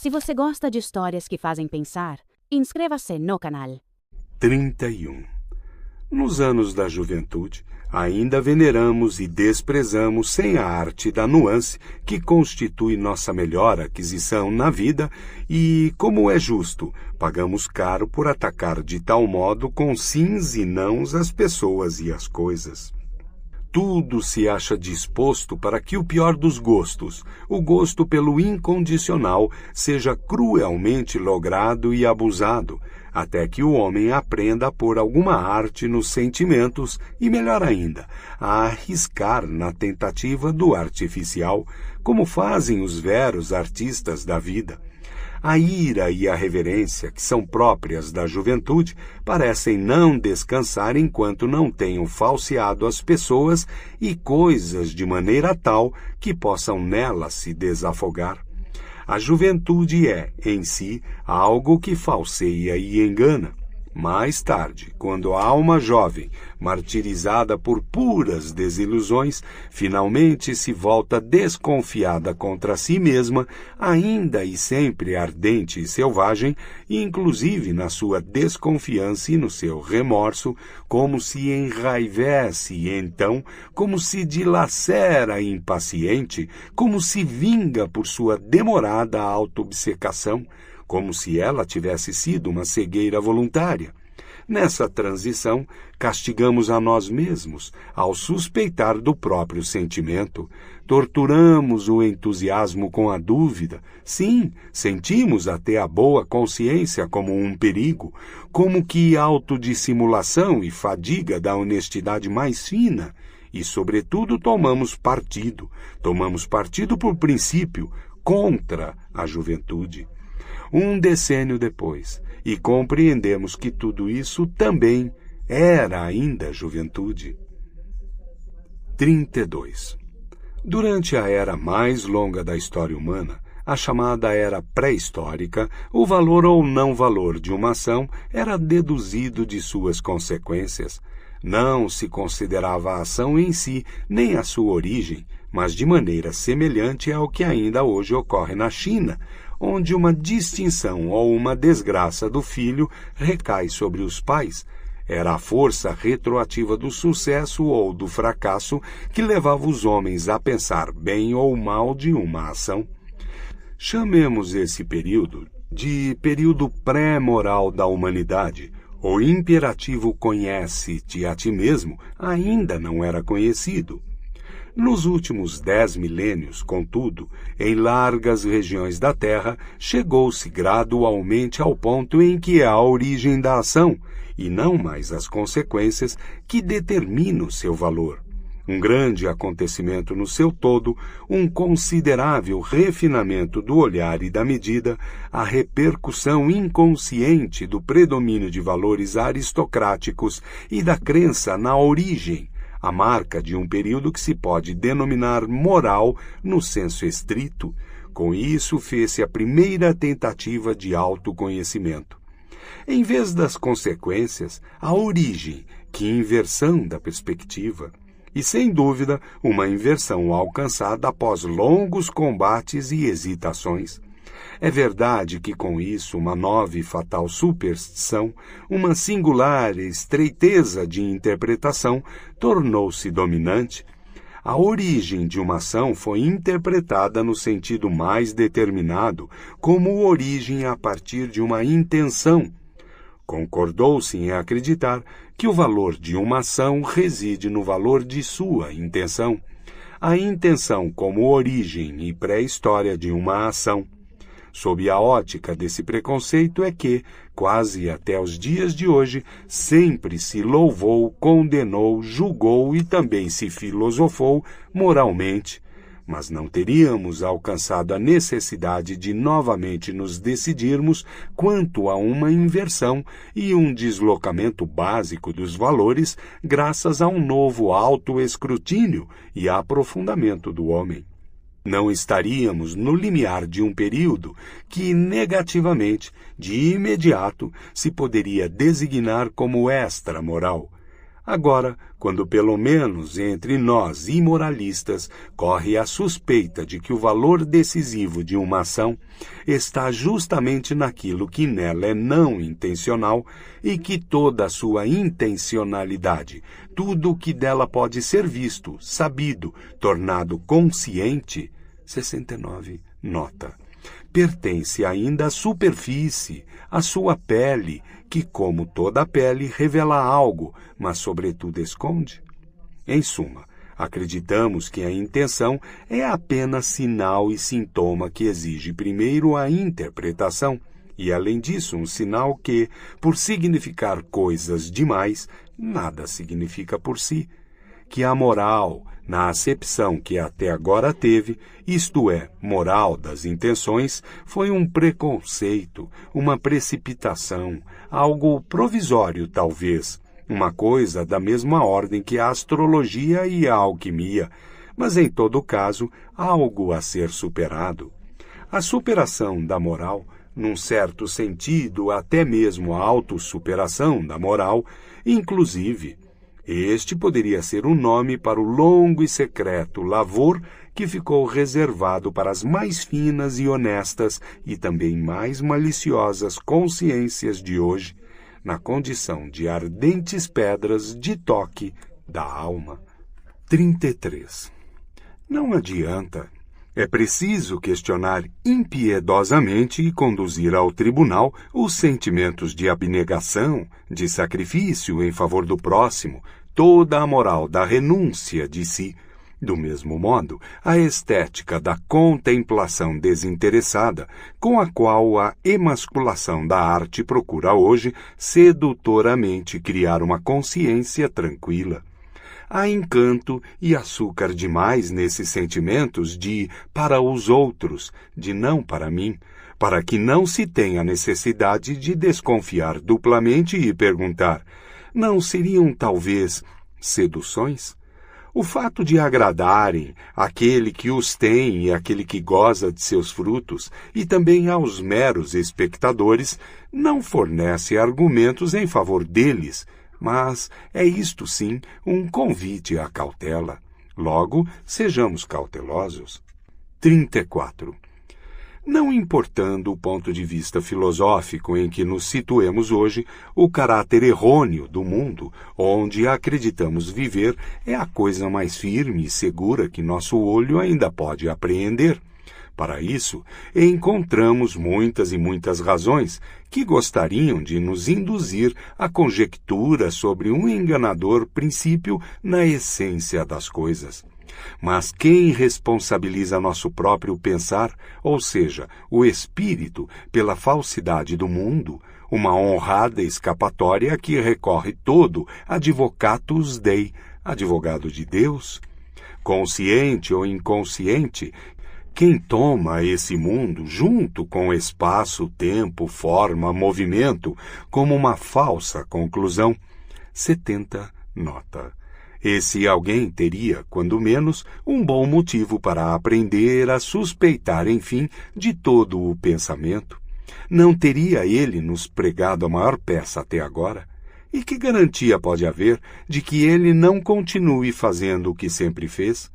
Se você gosta de histórias que fazem pensar, inscreva-se no canal. 31. Nos anos da juventude, ainda veneramos e desprezamos sem a arte da nuance que constitui nossa melhor aquisição na vida e, como é justo, pagamos caro por atacar de tal modo com sims e nãos as pessoas e as coisas. Tudo se acha disposto para que o pior dos gostos, o gosto pelo incondicional, seja cruelmente logrado e abusado, até que o homem aprenda a pôr alguma arte nos sentimentos e, melhor ainda, a arriscar na tentativa do artificial, como fazem os veros artistas da vida. A ira e a reverência, que são próprias da juventude, parecem não descansar enquanto não tenham falseado as pessoas e coisas de maneira tal que possam nelas se desafogar. A juventude é, em si, algo que falseia e engana. Mais tarde, quando a alma jovem, martirizada por puras desilusões, finalmente se volta desconfiada contra si mesma, ainda e sempre ardente e selvagem, inclusive na sua desconfiança e no seu remorso, como se enraivece e então, como se dilacera impaciente, como se vinga por sua demorada autoobcecação, como se ela tivesse sido uma cegueira voluntária. Nessa transição, castigamos a nós mesmos ao suspeitar do próprio sentimento. Torturamos o entusiasmo com a dúvida. Sim, sentimos até a boa consciência como um perigo, como que autodissimulação e fadiga da honestidade mais fina. E, sobretudo, tomamos partido por princípio, contra a juventude. Um decênio depois, e compreendemos que tudo isso também era ainda juventude. 32. Durante a era mais longa da história humana, a chamada era pré-histórica, o valor ou não valor de uma ação era deduzido de suas consequências. Não se considerava a ação em si, nem a sua origem, mas de maneira semelhante ao que ainda hoje ocorre na China, onde uma distinção ou uma desgraça do filho recai sobre os pais. Era a força retroativa do sucesso ou do fracasso que levava os homens a pensar bem ou mal de uma ação. Chamemos esse período de período pré-moral da humanidade. O imperativo conhece-te a ti mesmo ainda não era conhecido. Nos últimos 10 milênios, contudo, em largas regiões da Terra, chegou-se gradualmente ao ponto em que é a origem da ação, e não mais as consequências, que determinam seu valor. Um grande acontecimento no seu todo, um considerável refinamento do olhar e da medida, a repercussão inconsciente do predomínio de valores aristocráticos e da crença na origem, a marca de um período que se pode denominar moral no senso estrito. Com isso, fez-se a primeira tentativa de autoconhecimento. Em vez das consequências, a origem, que inversão da perspectiva. E, sem dúvida, uma inversão alcançada após longos combates e hesitações. É verdade que com isso uma nova e fatal superstição, uma singular estreiteza de interpretação, tornou-se dominante. A origem de uma ação foi interpretada no sentido mais determinado, como origem a partir de uma intenção. Concordou-se em acreditar que o valor de uma ação reside no valor de sua intenção. A intenção como origem e pré-história de uma ação. Sob a ótica desse preconceito é que, quase até os dias de hoje, sempre se louvou, condenou, julgou e também se filosofou moralmente, mas não teríamos alcançado a necessidade de novamente nos decidirmos quanto a uma inversão e um deslocamento básico dos valores graças a um novo autoescrutínio e aprofundamento do homem. Não estaríamos no limiar de um período que, negativamente, de imediato, se poderia designar como extramoral. Agora, quando pelo menos entre nós imoralistas corre a suspeita de que o valor decisivo de uma ação está justamente naquilo que nela é não intencional e que toda a sua intencionalidade, tudo o que dela pode ser visto, sabido, tornado consciente, 69 nota, pertence ainda à superfície, à sua pele, que, como toda a pele, revela algo, mas, sobretudo, esconde? Em suma, acreditamos que a intenção é apenas sinal e sintoma que exige primeiro a interpretação, e, além disso, um sinal que, por significar coisas demais, nada significa por si. Que a moral, na acepção que até agora teve, isto é, moral das intenções, foi um preconceito, uma precipitação, algo provisório talvez, uma coisa da mesma ordem que a astrologia e a alquimia, mas em todo caso, algo a ser superado. A superação da moral, num certo sentido até mesmo a autossuperação da moral, inclusive, este poderia ser o nome para o longo e secreto lavor que ficou reservado para as mais finas e honestas e também mais maliciosas consciências de hoje, na condição de ardentes pedras de toque da alma. 33. Não adianta. É preciso questionar impiedosamente e conduzir ao tribunal os sentimentos de abnegação, de sacrifício em favor do próximo, toda a moral da renúncia de si. Do mesmo modo, a estética da contemplação desinteressada, com a qual a emasculação da arte procura hoje sedutoramente criar uma consciência tranquila. Há encanto e açúcar demais nesses sentimentos de para os outros, de não para mim, para que não se tenha necessidade de desconfiar duplamente e perguntar, não seriam talvez seduções? O fato de agradarem aquele que os tem e aquele que goza de seus frutos, e também aos meros espectadores, não fornece argumentos em favor deles, mas é isto sim um convite à cautela. Logo, sejamos cautelosos. 34. Não importando o ponto de vista filosófico em que nos situemos hoje, o caráter errôneo do mundo, onde acreditamos viver, é a coisa mais firme e segura que nosso olho ainda pode apreender. Para isso, encontramos muitas e muitas razões que gostariam de nos induzir a conjectura sobre um enganador princípio na essência das coisas. Mas quem responsabiliza nosso próprio pensar, ou seja, o espírito, pela falsidade do mundo, uma honrada escapatória a que recorre todo advocatus Dei, advogado de Deus? Consciente ou inconsciente, quem toma esse mundo, junto com espaço, tempo, forma, movimento, como uma falsa conclusão? 70 nota. Esse alguém teria, quando menos, um bom motivo para aprender a suspeitar, enfim, de todo o pensamento. Não teria ele nos pregado a maior peça até agora? E que garantia pode haver de que ele não continue fazendo o que sempre fez?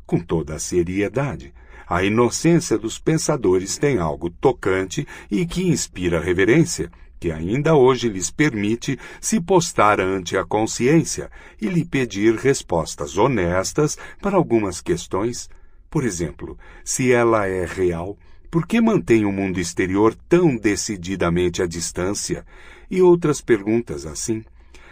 Com toda a seriedade, a inocência dos pensadores tem algo tocante e que inspira reverência, que ainda hoje lhes permite se postar ante a consciência e lhe pedir respostas honestas para algumas questões. Por exemplo, se ela é real, por que mantém o mundo exterior tão decididamente à distância? E outras perguntas assim.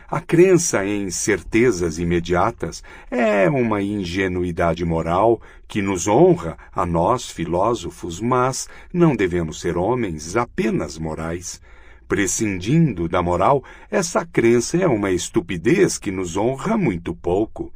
A crença em certezas imediatas é uma ingenuidade moral que nos honra a nós, filósofos, mas não devemos ser homens apenas morais. Prescindindo da moral, essa crença é uma estupidez que nos honra muito pouco.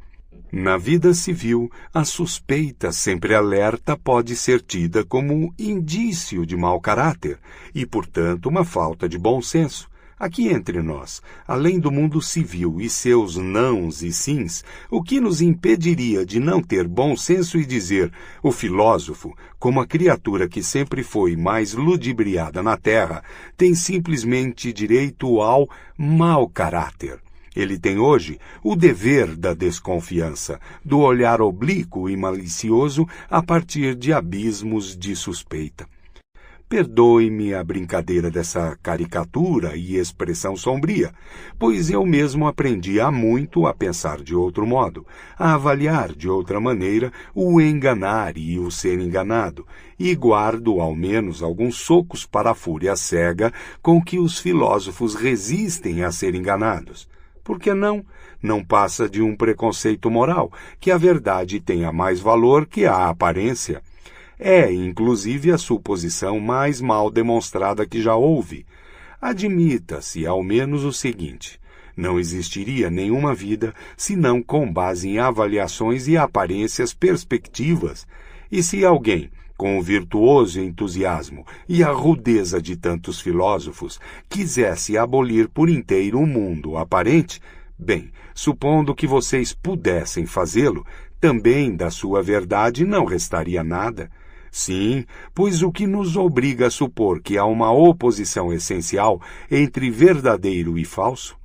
Na vida civil, a suspeita sempre alerta pode ser tida como indício de mau caráter e, portanto, uma falta de bom senso. Aqui entre nós, além do mundo civil e seus nãos e sims, o que nos impediria de não ter bom senso e dizer, o filósofo, como a criatura que sempre foi mais ludibriada na terra, tem simplesmente direito ao mau caráter. Ele tem hoje o dever da desconfiança, do olhar oblíquo e malicioso a partir de abismos de suspeita. Perdoe-me a brincadeira dessa caricatura e expressão sombria, pois eu mesmo aprendi há muito a pensar de outro modo, a avaliar de outra maneira o enganar e o ser enganado, e guardo ao menos alguns socos para a fúria cega com que os filósofos resistem a ser enganados. Por que não? Não passa de um preconceito moral, que a verdade tenha mais valor que a aparência. É, inclusive, a suposição mais mal demonstrada que já houve. Admita-se, ao menos, o seguinte: não existiria nenhuma vida senão com base em avaliações e aparências perspectivas. E se alguém, com o virtuoso entusiasmo e a rudeza de tantos filósofos, quisesse abolir por inteiro o mundo aparente, bem, supondo que vocês pudessem fazê-lo, também da sua verdade não restaria nada. Sim, pois o que nos obriga a supor que há uma oposição essencial entre verdadeiro e falso?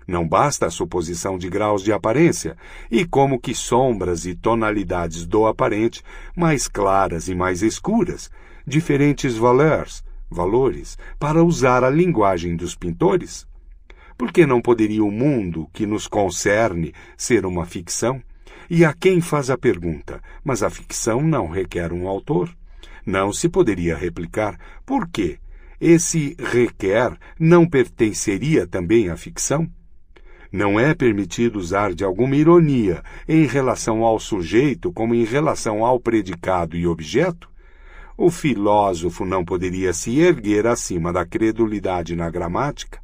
Não basta a suposição de graus de aparência, e como que sombras e tonalidades do aparente, mais claras e mais escuras, diferentes valores, para usar a linguagem dos pintores? Por que não poderia o mundo que nos concerne ser uma ficção? E a quem faz a pergunta, mas a ficção não requer um autor? Não se poderia replicar, por quê? Esse requer não pertenceria também à ficção? Não é permitido usar de alguma ironia em relação ao sujeito como em relação ao predicado e objeto? O filósofo não poderia se erguer acima da credulidade na gramática?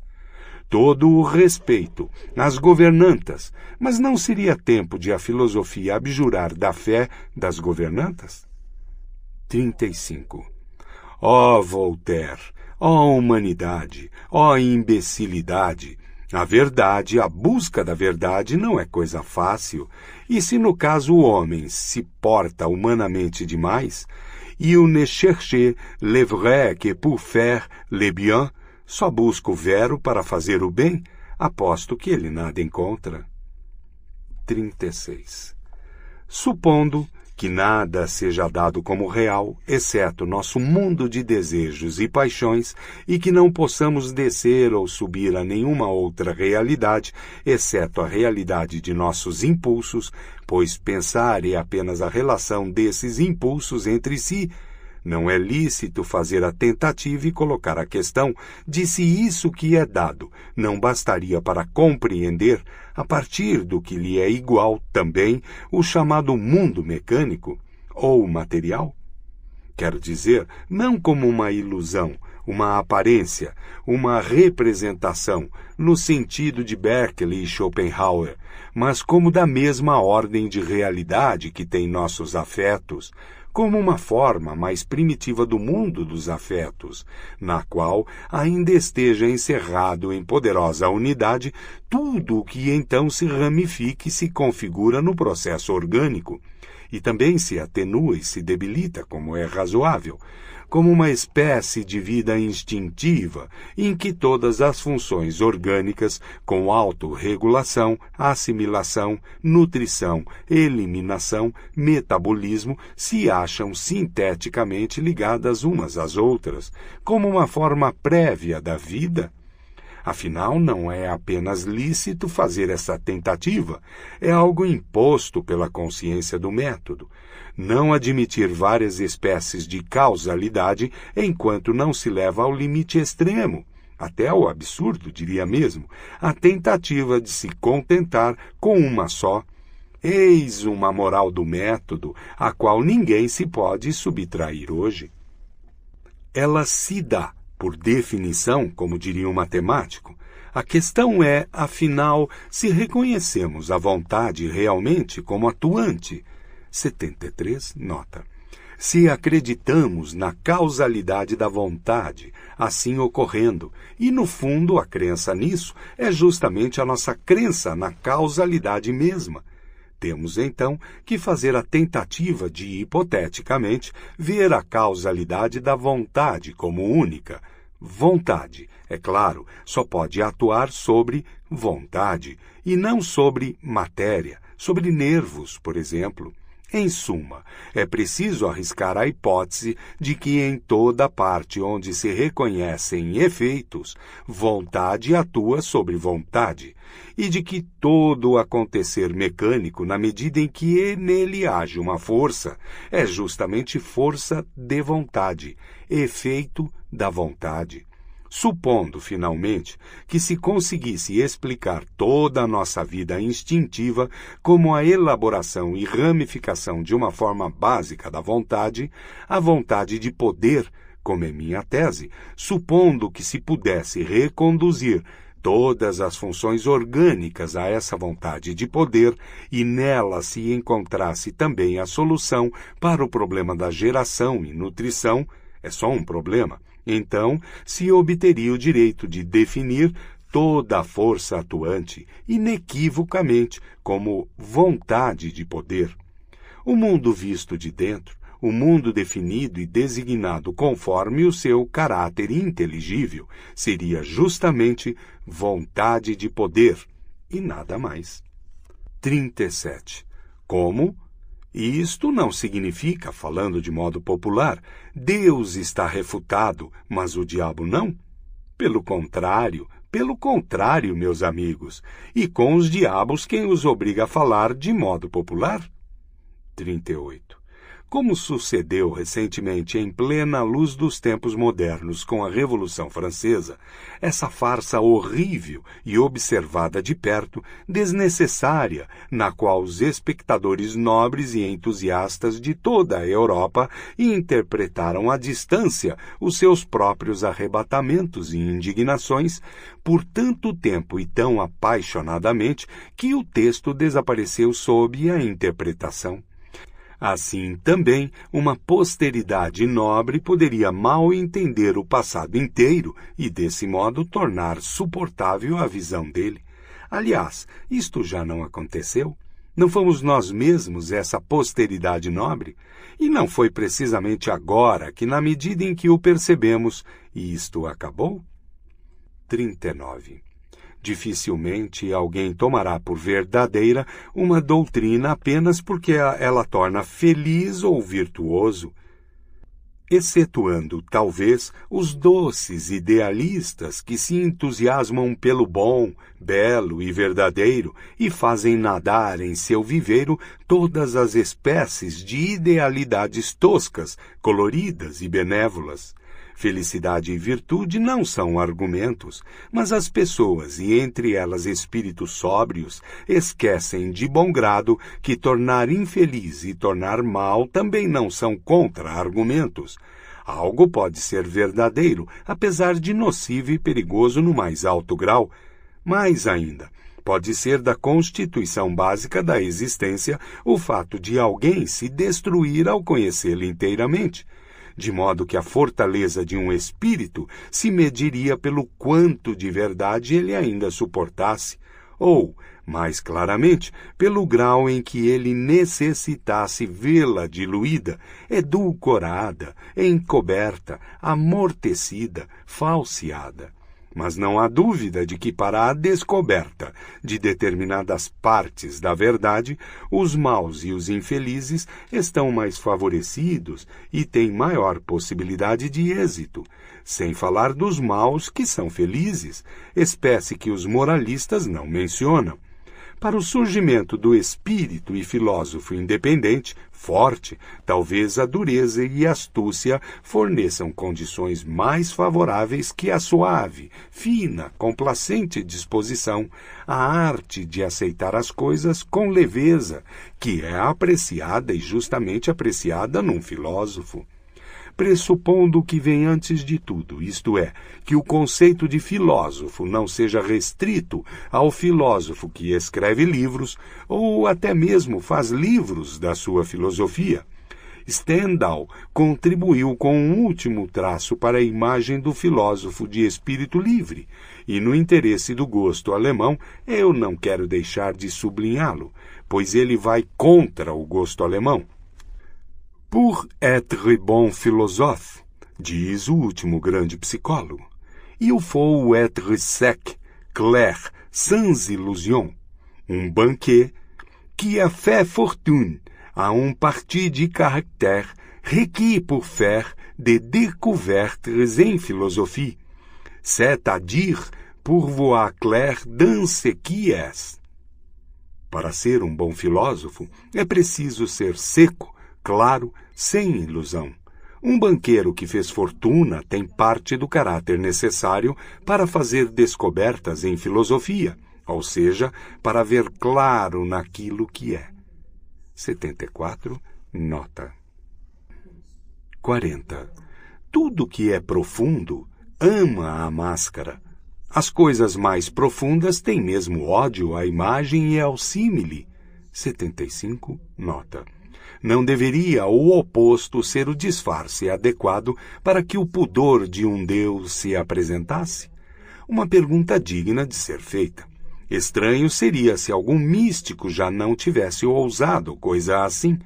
Todo o respeito às governantas, mas não seria tempo de a filosofia abjurar da fé das governantas? 35. Ó Voltaire, ó humanidade, ó imbecilidade! A verdade, a busca da verdade não é coisa fácil, e se no caso o homem se porta humanamente demais, e o ne cherchez le vrai que pour faire le bien, só busca o vero para fazer o bem, aposto que ele nada encontra. 36. Supondo que nada seja dado como real, exceto nosso mundo de desejos e paixões, e que não possamos descer ou subir a nenhuma outra realidade, exceto a realidade de nossos impulsos, pois pensar é apenas a relação desses impulsos entre si. Não é lícito fazer a tentativa e colocar a questão de se isso que é dado não bastaria para compreender, a partir do que lhe é igual também, o chamado mundo mecânico ou material? Quero dizer, não como uma ilusão, uma aparência, uma representação, no sentido de Berkeley e Schopenhauer, mas como da mesma ordem de realidade que tem nossos afetos, como uma forma mais primitiva do mundo dos afetos, na qual ainda esteja encerrado em poderosa unidade tudo o que então se ramifica e se configura no processo orgânico, e também se atenua e se debilita, como é razoável, como uma espécie de vida instintiva, em que todas as funções orgânicas, com autorregulação, assimilação, nutrição, eliminação, metabolismo, se acham sinteticamente ligadas umas às outras, como uma forma prévia da vida? Afinal, não é apenas lícito fazer essa tentativa, é algo imposto pela consciência do método. Não admitir várias espécies de causalidade enquanto não se leva ao limite extremo, até ao absurdo, diria mesmo, a tentativa de se contentar com uma só. Eis uma moral do método, a qual ninguém se pode subtrair hoje. Ela se dá, por definição, como diria um matemático. A questão é, afinal, se reconhecemos a vontade realmente como atuante. 73, nota. Se acreditamos na causalidade da vontade, assim ocorrendo, e no fundo a crença nisso é justamente a nossa crença na causalidade mesma. Temos, então, que fazer a tentativa de, hipoteticamente, ver a causalidade da vontade como única. Vontade, é claro, só pode atuar sobre vontade e não sobre matéria, sobre nervos, por exemplo. Em suma, é preciso arriscar a hipótese de que em toda parte onde se reconhecem efeitos, vontade atua sobre vontade, e de que todo o acontecer mecânico, na medida em que nele age uma força, é justamente força de vontade, efeito da vontade. Supondo, finalmente, que se conseguisse explicar toda a nossa vida instintiva como a elaboração e ramificação de uma forma básica da vontade, a vontade de poder, como é minha tese, supondo que se pudesse reconduzir todas as funções orgânicas a essa vontade de poder e nela se encontrasse também a solução para o problema da geração e nutrição, é só um problema, então se obteria o direito de definir toda a força atuante, inequivocamente, como vontade de poder. O mundo visto de dentro, o mundo definido e designado conforme o seu caráter inteligível, seria justamente vontade de poder, e nada mais. 37. Como? E isto não significa, falando de modo popular, Deus está refutado, mas o diabo não? Pelo contrário, meus amigos, e com os diabos quem os obriga a falar de modo popular? 38. Como sucedeu recentemente em plena luz dos tempos modernos com a Revolução Francesa, essa farsa horrível e observada de perto, desnecessária, na qual os espectadores nobres e entusiastas de toda a Europa interpretaram à distância os seus próprios arrebatamentos e indignações, por tanto tempo e tão apaixonadamente que o texto desapareceu sob a interpretação. Assim, também, uma posteridade nobre poderia mal entender o passado inteiro e, desse modo, tornar suportável a visão dele. Aliás, isto já não aconteceu? Não fomos nós mesmos essa posteridade nobre? E não foi precisamente agora que, na medida em que o percebemos, isto acabou? 39. Dificilmente alguém tomará por verdadeira uma doutrina apenas porque ela torna feliz ou virtuoso, excetuando, talvez, os doces idealistas que se entusiasmam pelo bom, belo e verdadeiro e fazem nadar em seu viveiro todas as espécies de idealidades toscas, coloridas e benévolas. Felicidade e virtude não são argumentos, mas as pessoas, e entre elas espíritos sóbrios, esquecem de bom grado que tornar infeliz e tornar mal também não são contra-argumentos. Algo pode ser verdadeiro, apesar de nocivo e perigoso no mais alto grau. Mais ainda, pode ser da constituição básica da existência o fato de alguém se destruir ao conhecê-lo inteiramente, de modo que a fortaleza de um espírito se mediria pelo quanto de verdade ele ainda suportasse, ou, mais claramente, pelo grau em que ele necessitasse vê-la diluída, edulcorada, encoberta, amortecida, falseada. Mas não há dúvida de que para a descoberta de determinadas partes da verdade, os maus e os infelizes estão mais favorecidos e têm maior possibilidade de êxito, sem falar dos maus que são felizes, espécie que os moralistas não mencionam. Para o surgimento do espírito e filósofo independente, forte, talvez a dureza e a astúcia forneçam condições mais favoráveis que a suave, fina, complacente disposição, a arte de aceitar as coisas com leveza, que é apreciada e justamente apreciada num filósofo. Pressupondo o que vem antes de tudo, isto é, que o conceito de filósofo não seja restrito ao filósofo que escreve livros ou até mesmo faz livros da sua filosofia. Stendhal contribuiu com um último traço para a imagem do filósofo de espírito livre, e no interesse do gosto alemão eu não quero deixar de sublinhá-lo, pois ele vai contra o gosto alemão. Pour être bon philosophe, diz o último grande psicólogo. Il faut être sec, clair, sans illusion. Un banquet qui a fait fortune à un parti de caractère requis pour faire des découvertes en philosophie, c'est-à-dire pour voir clair dans ce qui est. Para ser um bom filósofo, é preciso ser seco, claro, sem ilusão. Um banqueiro que fez fortuna tem parte do caráter necessário para fazer descobertas em filosofia, ou seja, para ver claro naquilo que é. 74, nota. 40. Tudo que é profundo ama a máscara. As coisas mais profundas têm mesmo ódio à imagem e ao símile. 75, nota. Não deveria o oposto ser o disfarce adequado para que o pudor de um Deus se apresentasse? Uma pergunta digna de ser feita. Estranho seria se algum místico já não tivesse ousado coisa assim.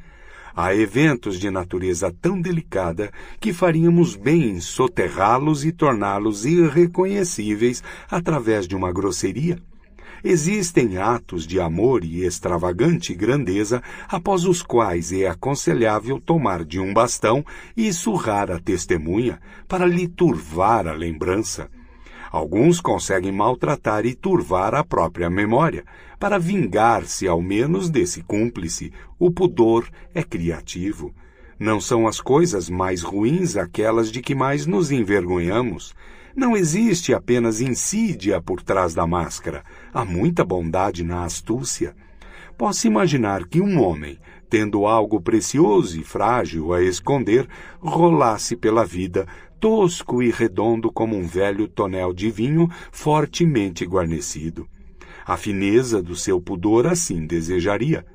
Há eventos de natureza tão delicada que faríamos bem em soterrá-los e torná-los irreconhecíveis através de uma grosseria. Existem atos de amor e extravagante grandeza após os quais é aconselhável tomar de um bastão e surrar a testemunha para lhe turvar a lembrança. Alguns conseguem maltratar e turvar a própria memória, para vingar-se ao menos desse cúmplice. O pudor é criativo. Não são as coisas mais ruins aquelas de que mais nos envergonhamos. Não existe apenas insídia por trás da máscara. Há muita bondade na astúcia. Posso imaginar que um homem, tendo algo precioso e frágil a esconder, rolasse pela vida, tosco e redondo como um velho tonel de vinho fortemente guarnecido. A fineza do seu pudor assim desejaria.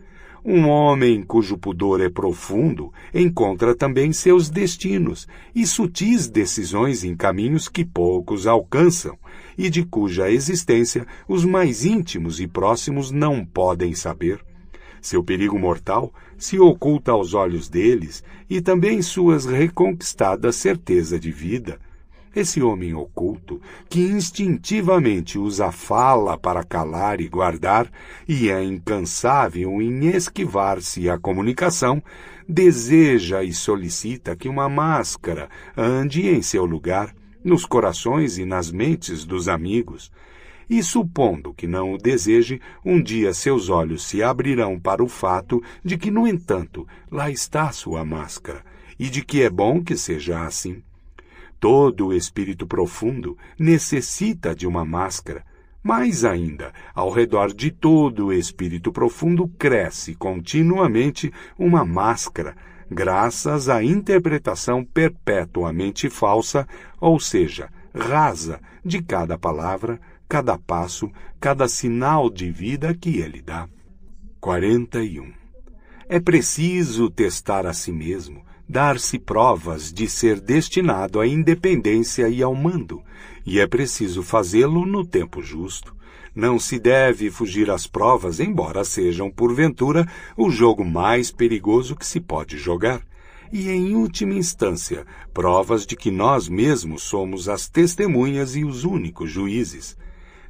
Um homem cujo pudor é profundo encontra também seus destinos e sutis decisões em caminhos que poucos alcançam e de cuja existência os mais íntimos e próximos não podem saber. Seu perigo mortal se oculta aos olhos deles e também suas reconquistadas certeza de vida. Esse homem oculto, que instintivamente usa a fala para calar e guardar, e é incansável em esquivar-se à comunicação, deseja e solicita que uma máscara ande em seu lugar, nos corações e nas mentes dos amigos. E supondo que não o deseje, um dia seus olhos se abrirão para o fato de que, no entanto, lá está sua máscara, e de que é bom que seja assim. Todo o espírito profundo necessita de uma máscara. Mais ainda, ao redor de todo o espírito profundo cresce continuamente uma máscara, graças à interpretação perpetuamente falsa, ou seja, rasa, de cada palavra, cada passo, cada sinal de vida que ele dá. 41. É preciso testar a si mesmo, dar-se provas de ser destinado à independência e ao mando, e é preciso fazê-lo no tempo justo. Não se deve fugir às provas, embora sejam, porventura, o jogo mais perigoso que se pode jogar. E, em última instância, provas de que nós mesmos somos as testemunhas e os únicos juízes.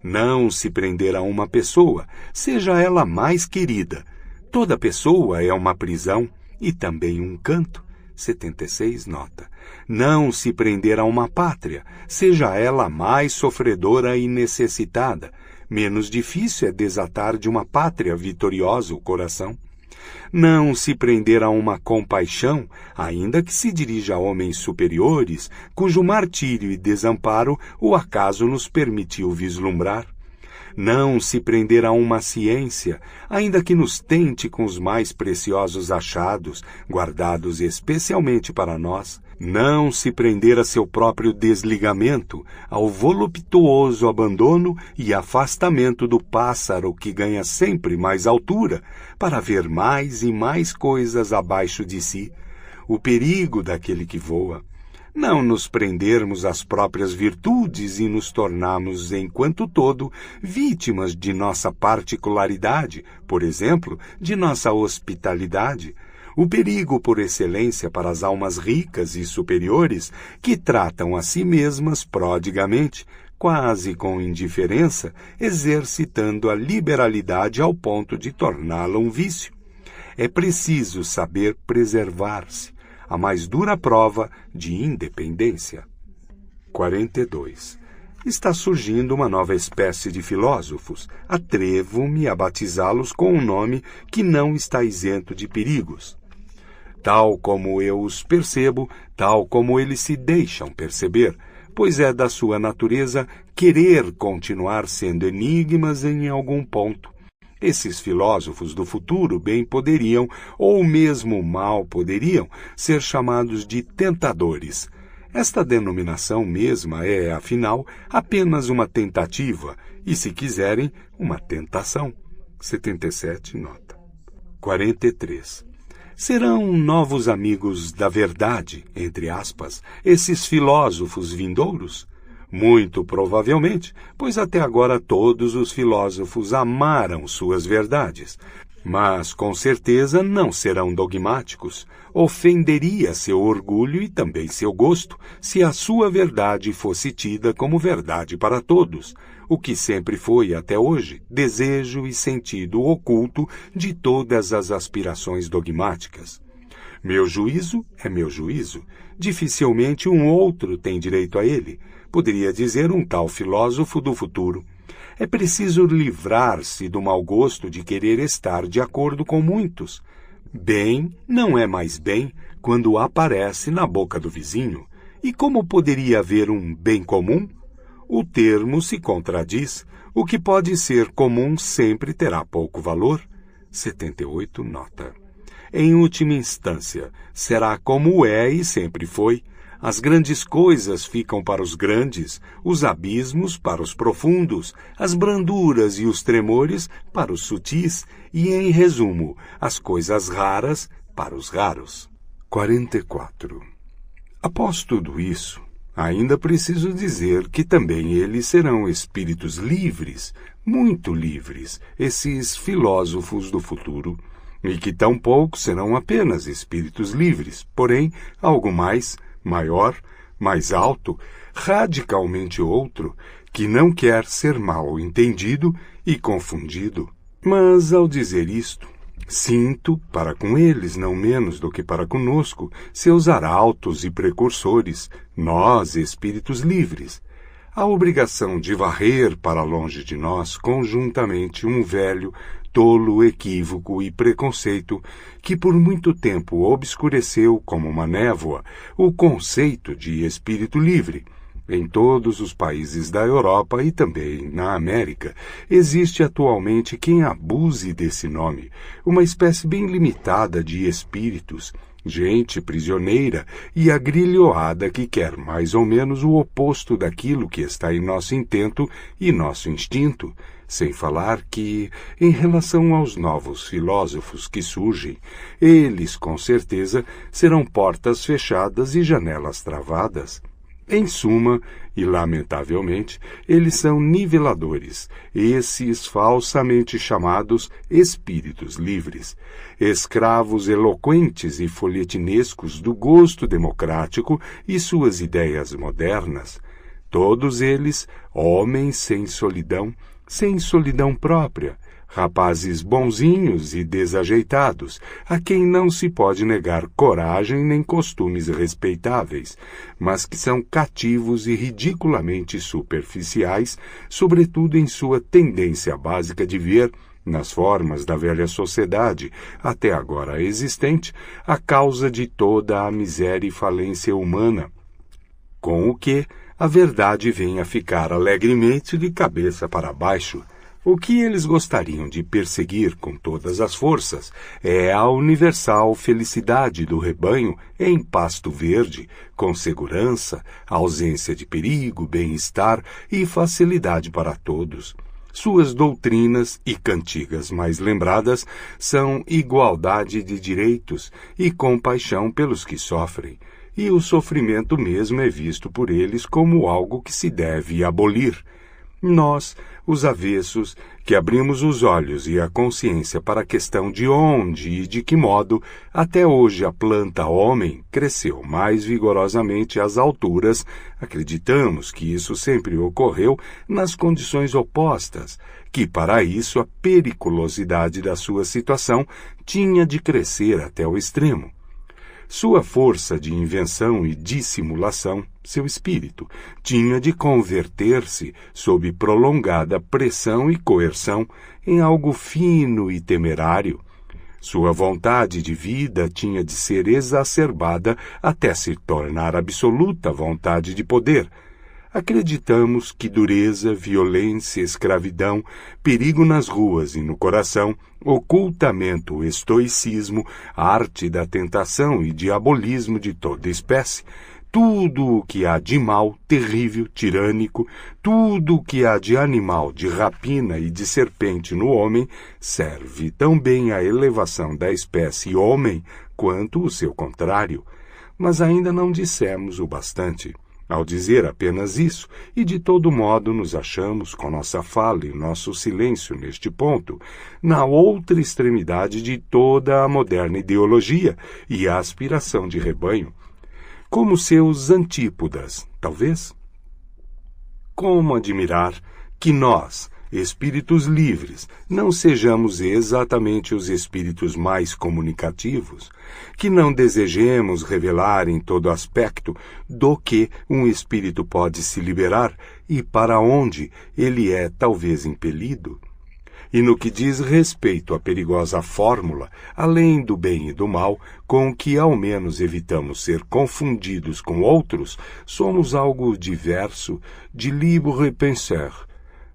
Não se prender a uma pessoa, seja ela mais querida. Toda pessoa é uma prisão e também um canto. 76, nota. Não se prender a uma pátria, seja ela mais sofredora e necessitada. Menos difícil é desatar de uma pátria vitoriosa o coração. Não se prender a uma compaixão, ainda que se dirija a homens superiores, cujo martírio e desamparo o acaso nos permitiu vislumbrar. Não se prender a uma ciência, ainda que nos tente com os mais preciosos achados, guardados especialmente para nós. Não se prender a seu próprio desligamento, ao voluptuoso abandono e afastamento do pássaro que ganha sempre mais altura, para ver mais e mais coisas abaixo de si. O perigo daquele que voa. Não nos prendermos às próprias virtudes e nos tornarmos, enquanto todo, vítimas de nossa particularidade, por exemplo, de nossa hospitalidade. o perigo por excelência para as almas ricas e superiores que tratam a si mesmas prodigamente, quase com indiferença, exercitando a liberalidade ao ponto de torná-la um vício. É preciso saber preservar-se, a mais dura prova de independência. 42. Está surgindo uma nova espécie de filósofos. Atrevo-me a batizá-los com um nome que não está isento de perigos. Tal como eu os percebo, tal como eles se deixam perceber, pois é da sua natureza querer continuar sendo enigmas em algum ponto. Esses filósofos do futuro bem poderiam, ou mesmo mal poderiam, ser chamados de tentadores. Esta denominação mesma é, afinal, apenas uma tentativa e, se quiserem, uma tentação. 77, nota. 43. Serão novos amigos da verdade, entre aspas, esses filósofos vindouros? Muito provavelmente, pois até agora todos os filósofos amaram suas verdades. Mas, com certeza, não serão dogmáticos. Ofenderia seu orgulho e também seu gosto se a sua verdade fosse tida como verdade para todos, o que sempre foi, até hoje, desejo e sentido oculto de todas as aspirações dogmáticas. Meu juízo é meu juízo. Dificilmente um outro tem direito a ele, poderia dizer um tal filósofo do futuro. É preciso livrar-se do mau gosto de querer estar de acordo com muitos. Bem não é mais bem quando aparece na boca do vizinho. E como poderia haver um bem comum? O termo se contradiz. O que pode ser comum sempre terá pouco valor. 78, nota. Em última instância, será como é e sempre foi. As grandes coisas ficam para os grandes, os abismos para os profundos, as branduras e os tremores para os sutis e, em resumo, as coisas raras para os raros. 44. Após tudo isso, ainda preciso dizer que também eles serão espíritos livres, muito livres, esses filósofos do futuro, e que tampouco serão apenas espíritos livres, porém algo mais, maior, mais alto, radicalmente outro, que não quer ser mal entendido e confundido. Mas, ao dizer isto, sinto, para com eles não menos do que para conosco, seus arautos e precursores, nós, espíritos livres, a obrigação de varrer para longe de nós conjuntamente um velho, tolo equívoco e preconceito que por muito tempo obscureceu como uma névoa o conceito de espírito livre. Em todos os países da Europa e também na América, existe atualmente quem abuse desse nome, uma espécie bem limitada de espíritos, gente prisioneira e agrilhoada que quer mais ou menos o oposto daquilo que está em nosso intento e nosso instinto, sem falar que, em relação aos novos filósofos que surgem, eles, com certeza, serão portas fechadas e janelas travadas. Em suma, e lamentavelmente, eles são niveladores, esses falsamente chamados espíritos livres, escravos eloquentes e folhetinescos do gosto democrático e suas ideias modernas. Todos eles, homens sem solidão própria, rapazes bonzinhos e desajeitados, a quem não se pode negar coragem nem costumes respeitáveis, mas que são cativos e ridiculamente superficiais, sobretudo em sua tendência básica de ver, nas formas da velha sociedade, até agora existente, a causa de toda a miséria e falência humana, com o que a verdade vem a ficar alegremente de cabeça para baixo. O que eles gostariam de perseguir com todas as forças é a universal felicidade do rebanho em pasto verde, com segurança, ausência de perigo, bem-estar e facilidade para todos. Suas doutrinas e cantigas mais lembradas são igualdade de direitos e compaixão pelos que sofrem, e o sofrimento mesmo é visto por eles como algo que se deve abolir. Nós, os avessos, que abrimos os olhos e a consciência para a questão de onde e de que modo até hoje a planta homem cresceu mais vigorosamente às alturas, acreditamos que isso sempre ocorreu nas condições opostas, que para isso a periculosidade da sua situação tinha de crescer até o extremo. Sua força de invenção e dissimulação, seu espírito, tinha de converter-se, sob prolongada pressão e coerção, em algo fino e temerário. Sua vontade de vida tinha de ser exacerbada até se tornar absoluta vontade de poder. Acreditamos que dureza, violência, escravidão, perigo nas ruas e no coração, ocultamento, estoicismo, arte da tentação e diabolismo de toda espécie, tudo o que há de mal, terrível, tirânico, tudo o que há de animal, de rapina e de serpente no homem, serve tão bem à elevação da espécie homem quanto o seu contrário. Mas ainda não dissemos o bastante. Ao dizer apenas isso, e de todo modo nos achamos com nossa fala e nosso silêncio neste ponto, na outra extremidade de toda a moderna ideologia e a aspiração de rebanho, como seus antípodas, talvez? Como admirar que nós, espíritos livres, não sejamos exatamente os espíritos mais comunicativos, que não desejemos revelar em todo aspecto do que um espírito pode se liberar e para onde ele é talvez impelido. E no que diz respeito à perigosa fórmula, além do bem e do mal, com que ao menos evitamos ser confundidos com outros, somos algo diverso de libre penseur,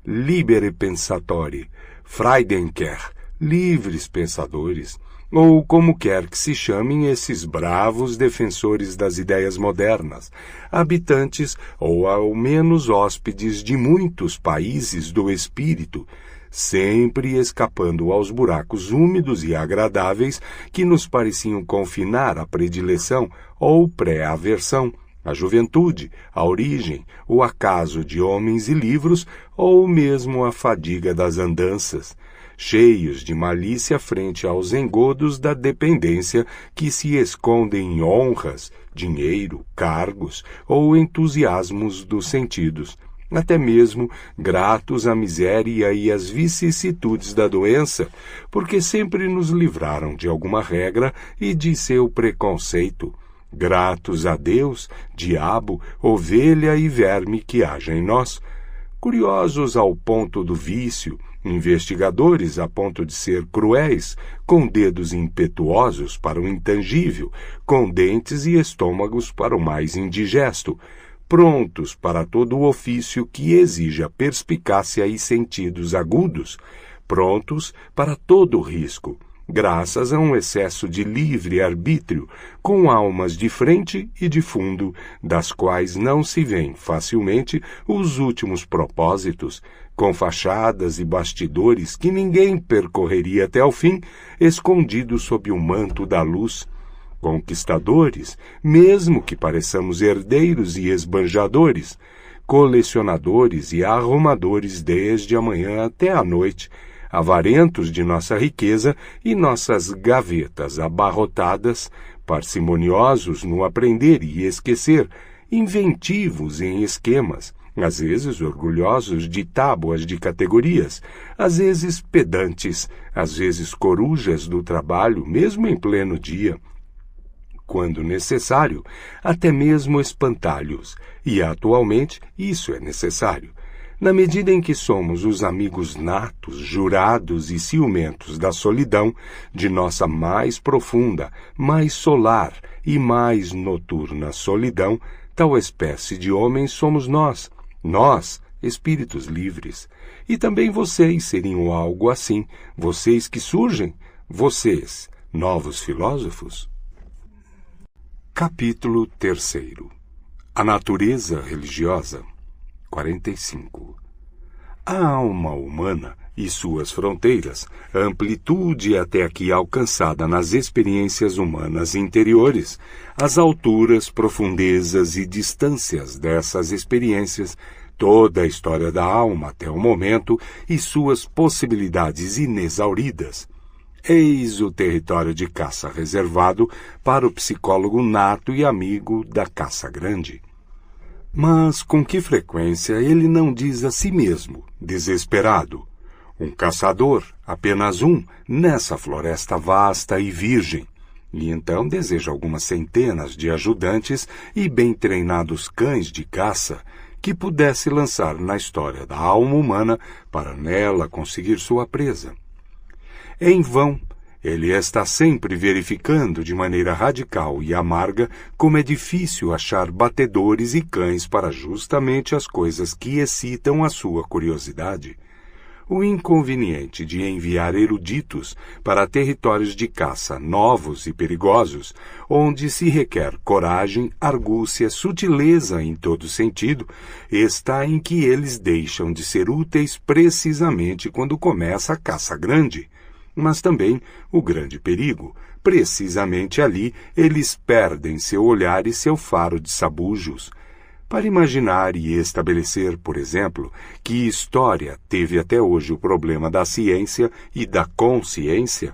libere pensatori, Freidenker, livres pensadores, ou como quer que se chamem esses bravos defensores das ideias modernas, habitantes ou ao menos hóspedes de muitos países do espírito, sempre escapando aos buracos úmidos e agradáveis que nos pareciam confinar a predileção ou pré-aversão, a juventude, a origem, o acaso de homens e livros, ou mesmo a fadiga das andanças, cheios de malícia frente aos engodos da dependência que se escondem em honras, dinheiro, cargos ou entusiasmos dos sentidos, até mesmo gratos à miséria e às vicissitudes da doença, porque sempre nos livraram de alguma regra e de seu preconceito, gratos a Deus, diabo, ovelha e verme que haja em nós, curiosos ao ponto do vício, investigadores a ponto de ser cruéis, com dedos impetuosos para o intangível, com dentes e estômagos para o mais indigesto, prontos para todo o ofício que exija perspicácia e sentidos agudos, prontos para todo o risco, graças a um excesso de livre-arbítrio, com almas de frente e de fundo, das quais não se vêem facilmente os últimos propósitos, com fachadas e bastidores que ninguém percorreria até ao fim, escondidos sob o manto da luz, conquistadores, mesmo que pareçamos herdeiros e esbanjadores, colecionadores e arrumadores desde a manhã até a noite, avarentos de nossa riqueza e nossas gavetas abarrotadas, parcimoniosos no aprender e esquecer, inventivos em esquemas, às vezes orgulhosos de tábuas de categorias, às vezes pedantes, às vezes corujas do trabalho, mesmo em pleno dia, quando necessário, até mesmo espantalhos, e atualmente isso é necessário. Na medida em que somos os amigos natos, jurados e ciumentos da solidão, de nossa mais profunda, mais solar e mais noturna solidão, tal espécie de homens somos nós, espíritos livres. E também vocês seriam algo assim, vocês que surgem, vocês, novos filósofos. Capítulo 3. A natureza religiosa. 45. A alma humana e suas fronteiras, a amplitude até aqui alcançada nas experiências humanas interiores, as alturas, profundezas e distâncias dessas experiências, toda a história da alma até o momento e suas possibilidades inexauridas. Eis o território de caça reservado para o psicólogo nato e amigo da caça grande. Mas com que frequência ele não diz a si mesmo, desesperado: um caçador, apenas um, nessa floresta vasta e virgem. E então deseja algumas centenas de ajudantes e bem treinados cães de caça que pudesse lançar na história da alma humana para nela conseguir sua presa. Em vão, ele está sempre verificando de maneira radical e amarga como é difícil achar batedores e cães para justamente as coisas que excitam a sua curiosidade. O inconveniente de enviar eruditos para territórios de caça novos e perigosos, onde se requer coragem, argúcia, sutileza em todo sentido, está em que eles deixam de ser úteis precisamente quando começa a caça grande. Mas também o grande perigo. Precisamente ali eles perdem seu olhar e seu faro de sabujos. Para imaginar e estabelecer, por exemplo, que história teve até hoje o problema da ciência e da consciência,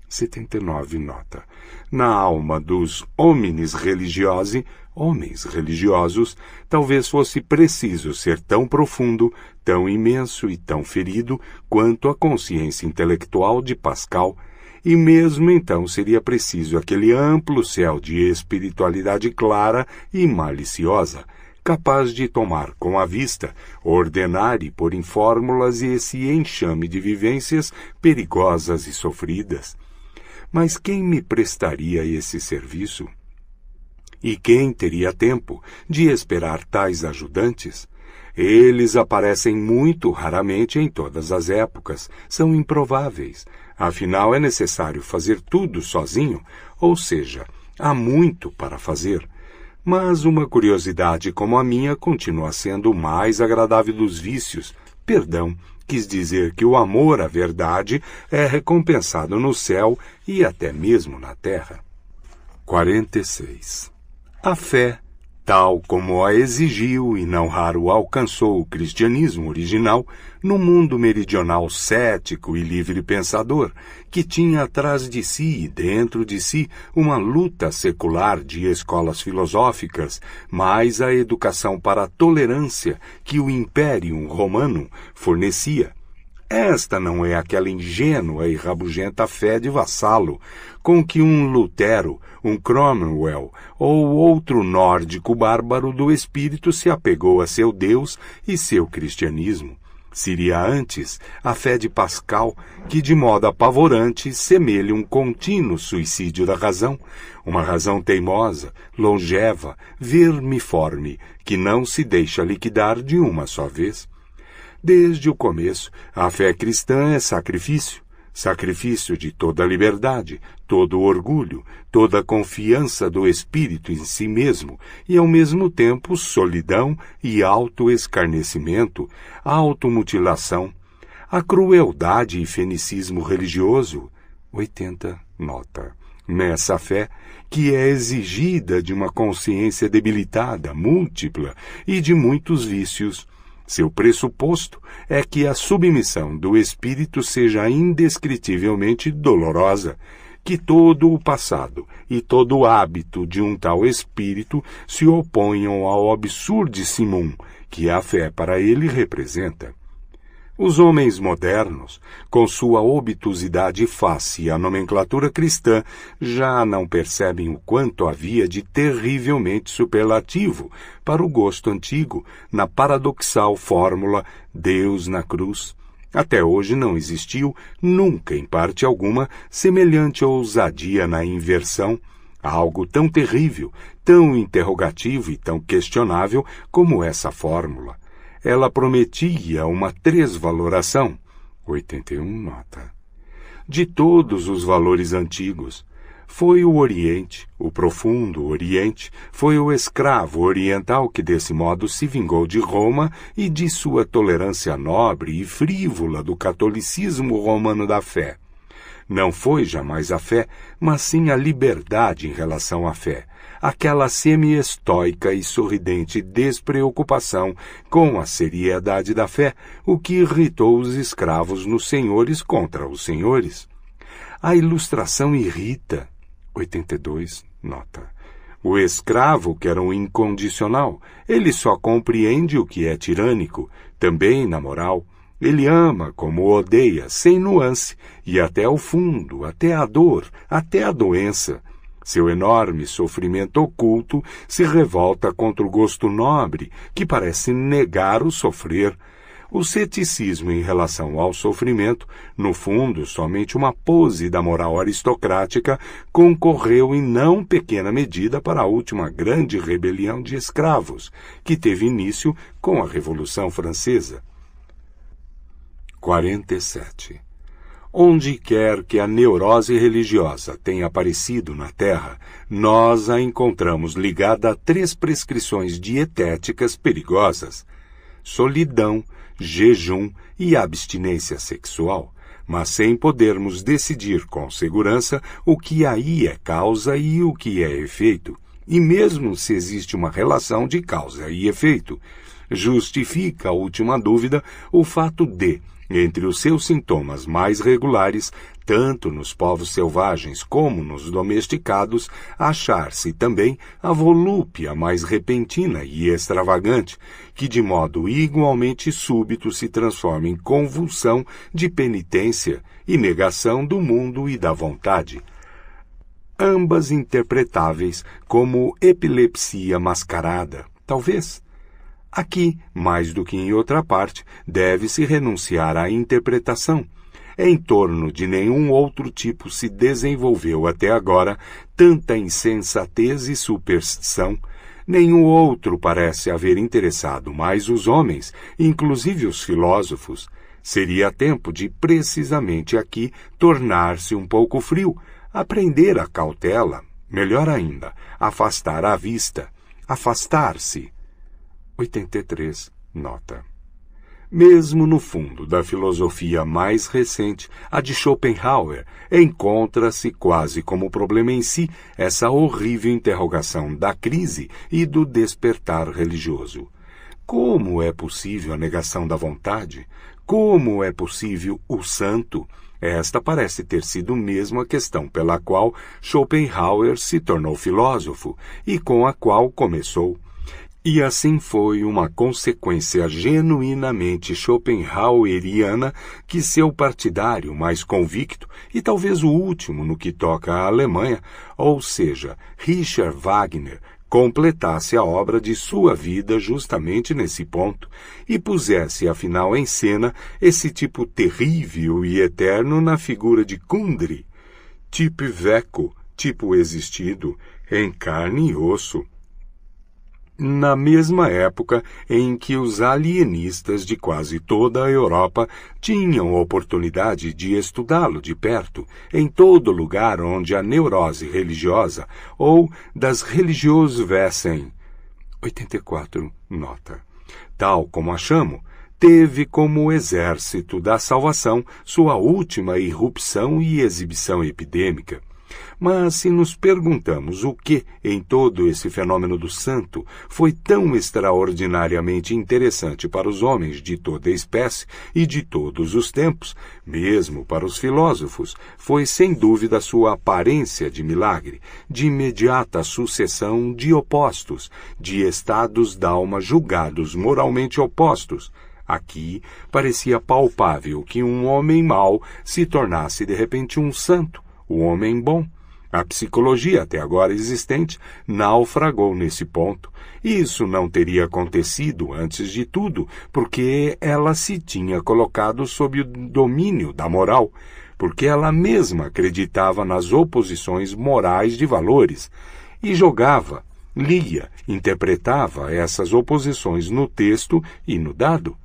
79 nota, na alma dos homines religiosi, homens religiosos, talvez fosse preciso ser tão profundo, tão imenso e tão ferido quanto a consciência intelectual de Pascal, e mesmo então seria preciso aquele amplo céu de espiritualidade clara e maliciosa, capaz de tomar com a vista, ordenar e pôr em fórmulas esse enxame de vivências perigosas e sofridas. Mas quem me prestaria esse serviço? E quem teria tempo de esperar tais ajudantes? Eles aparecem muito raramente em todas as épocas, são improváveis. Afinal, é necessário fazer tudo sozinho, ou seja, há muito para fazer. Mas uma curiosidade como a minha continua sendo o mais agradável dos vícios. Perdão, quis dizer que o amor à verdade é recompensado no céu e até mesmo na terra. 46. A fé, tal como a exigiu e não raro alcançou o cristianismo original, no mundo meridional cético e livre-pensador, que tinha atrás de si e dentro de si uma luta secular de escolas filosóficas, mais a educação para a tolerância que o Império Romano fornecia. Esta não é aquela ingênua e rabugenta fé de vassalo com que um Lutero, um Cromwell ou outro nórdico bárbaro do espírito se apegou a seu Deus e seu cristianismo. Seria antes a fé de Pascal, que de modo apavorante semelha um contínuo suicídio da razão, uma razão teimosa, longeva, vermiforme, que não se deixa liquidar de uma só vez. Desde o começo, a fé cristã é sacrifício. Sacrifício de toda a liberdade, todo o orgulho, toda a confiança do espírito em si mesmo e, ao mesmo tempo, solidão e autoescarnecimento, automutilação, a crueldade e fenicismo religioso. 80 nota. Nessa fé, que é exigida de uma consciência debilitada, múltipla e de muitos vícios, seu pressuposto é que a submissão do espírito seja indescritivelmente dolorosa, que todo o passado e todo o hábito de um tal espírito se oponham ao absurdissimum que a fé para ele representa. Os homens modernos, com sua obtusidade face à nomenclatura cristã, já não percebem o quanto havia de terrivelmente superlativo para o gosto antigo na paradoxal fórmula Deus na cruz. Até hoje não existiu, nunca em parte alguma, semelhante ousadia na inversão, algo tão terrível, tão interrogativo e tão questionável como essa fórmula. Ela prometia uma tresvaloração, 81 nota, de todos os valores antigos. Foi o Oriente, o profundo Oriente, foi o escravo oriental que desse modo se vingou de Roma e de sua tolerância nobre e frívola do catolicismo romano da fé. Não foi jamais a fé, mas sim a liberdade em relação à fé, aquela semi-estoica e sorridente despreocupação com a seriedade da fé, o que irritou os escravos nos senhores contra os senhores. A ilustração irrita. 82, nota. O escravo quer um incondicional. Ele só compreende o que é tirânico. Também na moral. Ele ama como odeia, sem nuance, e até o fundo, até a dor, até a doença. Seu enorme sofrimento oculto se revolta contra o gosto nobre, que parece negar o sofrer. O ceticismo em relação ao sofrimento, no fundo, somente uma pose da moral aristocrática, concorreu em não pequena medida para a última grande rebelião de escravos, que teve início com a Revolução Francesa. 47. Onde quer que a neurose religiosa tenha aparecido na Terra, nós a encontramos ligada a 3 prescrições dietéticas perigosas: solidão, jejum e abstinência sexual, mas sem podermos decidir com segurança o que aí é causa e o que é efeito. E mesmo se existe uma relação de causa e efeito, justifica a última dúvida o fato de, entre os seus sintomas mais regulares, tanto nos povos selvagens como nos domesticados, achar-se também a volúpia mais repentina e extravagante, que de modo igualmente súbito se transforma em convulsão de penitência e negação do mundo e da vontade, ambas interpretáveis como epilepsia mascarada, talvez. Aqui, mais do que em outra parte, deve-se renunciar à interpretação. Em torno de nenhum outro tipo se desenvolveu até agora tanta insensatez e superstição. Nenhum outro parece haver interessado mais os homens, inclusive os filósofos. Seria tempo de, precisamente aqui, tornar-se um pouco frio, aprender a cautela, melhor ainda, afastar a vista, afastar-se. 83, nota. Mesmo no fundo da filosofia mais recente, a de Schopenhauer, encontra-se quase como problema em si essa horrível interrogação da crise e do despertar religioso. Como é possível a negação da vontade? Como é possível o santo? Esta parece ter sido mesmo a questão pela qual Schopenhauer se tornou filósofo e com a qual começou. E assim foi uma consequência genuinamente schopenhaueriana que seu partidário mais convicto, e talvez o último no que toca à Alemanha, ou seja, Richard Wagner, completasse a obra de sua vida justamente nesse ponto e pusesse afinal em cena esse tipo terrível e eterno na figura de Kundry, tipo veco, tipo existido, em carne e osso. Na mesma época em que os alienistas de quase toda a Europa tinham oportunidade de estudá-lo de perto, em todo lugar onde a neurose religiosa ou das Religionswesen, 84, nota, tal como a chamo, teve como exército da salvação sua última irrupção e exibição epidêmica. Mas se nos perguntamos o que, em todo esse fenômeno do santo, foi tão extraordinariamente interessante para os homens de toda a espécie e de todos os tempos, mesmo para os filósofos, foi sem dúvida sua aparência de milagre, de imediata sucessão de opostos, de estados d'alma julgados moralmente opostos. Aqui parecia palpável que um homem mau se tornasse de repente um santo, o homem bom. A psicologia até agora existente naufragou nesse ponto. E isso não teria acontecido antes de tudo, porque ela se tinha colocado sob o domínio da moral, porque ela mesma acreditava nas oposições morais de valores, e jogava, lia, interpretava essas oposições no texto e no dado.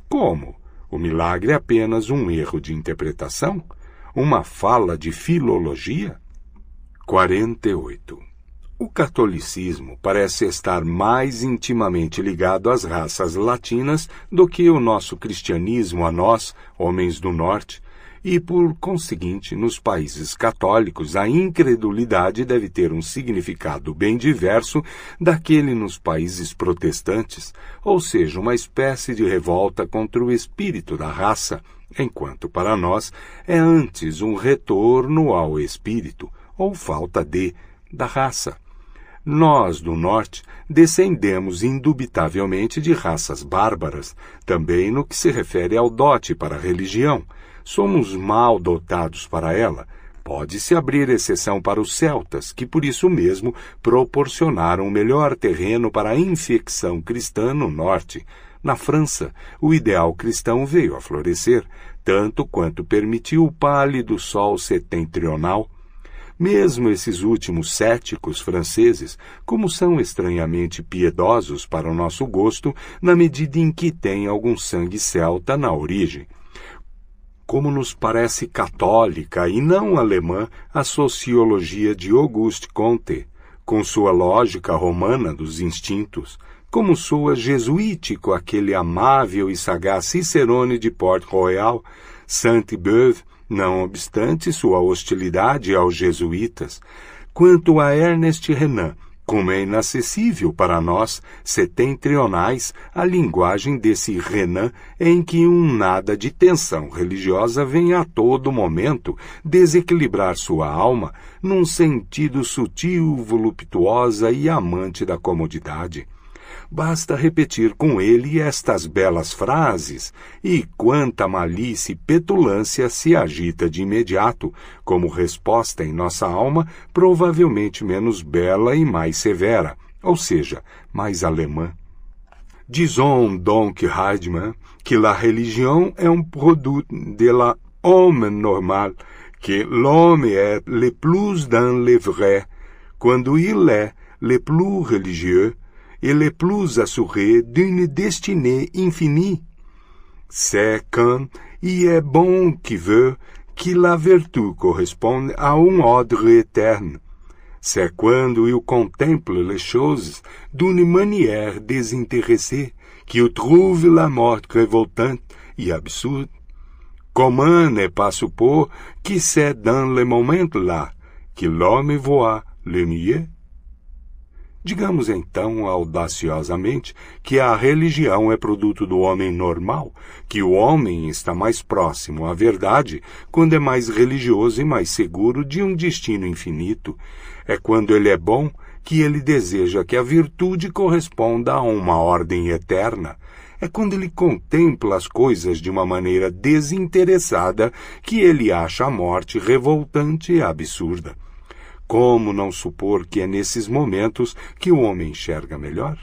Como? O milagre é apenas um erro de interpretação? Uma fala de filologia? 48. O catolicismo parece estar mais intimamente ligado às raças latinas do que o nosso cristianismo a nós, homens do norte. e, por conseguinte, nos países católicos, a incredulidade deve ter um significado bem diverso daquele nos países protestantes, ou seja, uma espécie de revolta contra o espírito da raça, enquanto para nós é antes um retorno ao espírito, ou falta da raça. Nós, do Norte, descendemos indubitavelmente de raças bárbaras, também no que se refere ao dote para a religião. Somos mal dotados para ela. Pode-se abrir exceção para os celtas, que por isso mesmo proporcionaram o melhor terreno para a infecção cristã no Norte. Na França, o ideal cristão veio a florescer, tanto quanto permitiu o pálido sol setentrional. Mesmo esses últimos céticos franceses, como são estranhamente piedosos para o nosso gosto, na medida em que têm algum sangue celta na origem. Como nos parece católica e não alemã a sociologia de Auguste Comte, com sua lógica romana dos instintos, como soa jesuítico aquele amável e sagaz Cicerone de Port-Royal, Sainte-Beuve, não obstante sua hostilidade aos jesuítas. Quanto a Ernest Renan, como é inacessível para nós, setentrionais, a linguagem desse Renan em que um nada de tensão religiosa vem a todo momento desequilibrar sua alma num sentido sutil, voluptuosa e amante da comodidade. Basta repetir com ele estas belas frases, e quanta malícia e petulância se agita de imediato, como resposta em nossa alma, provavelmente menos bela e mais severa, ou seja, mais alemã. Disons donc, Heidmann, que la religion est un produit de la homme normal, que l'homme est le plus dans le vrai, quando il est le plus religieux, et le plus assuré d'une destinée infinie. C'est quand il est bon qui veut que la vertu corresponde à un ordre éterne. C'est quando il contemple les choses d'une manière désintéressée qu'il trouve la mort révoltante et absurde. Comment ne pas supposer que c'est dans le moment-là que l'homme voit le mieux? Digamos então audaciosamente que a religião é produto do homem normal, que o homem está mais próximo à verdade quando é mais religioso e mais seguro de um destino infinito. É quando ele é bom que ele deseja que a virtude corresponda a uma ordem eterna. É quando ele contempla as coisas de uma maneira desinteressada que ele acha a morte revoltante e absurda. Como não supor que é nesses momentos que o homem enxerga melhor?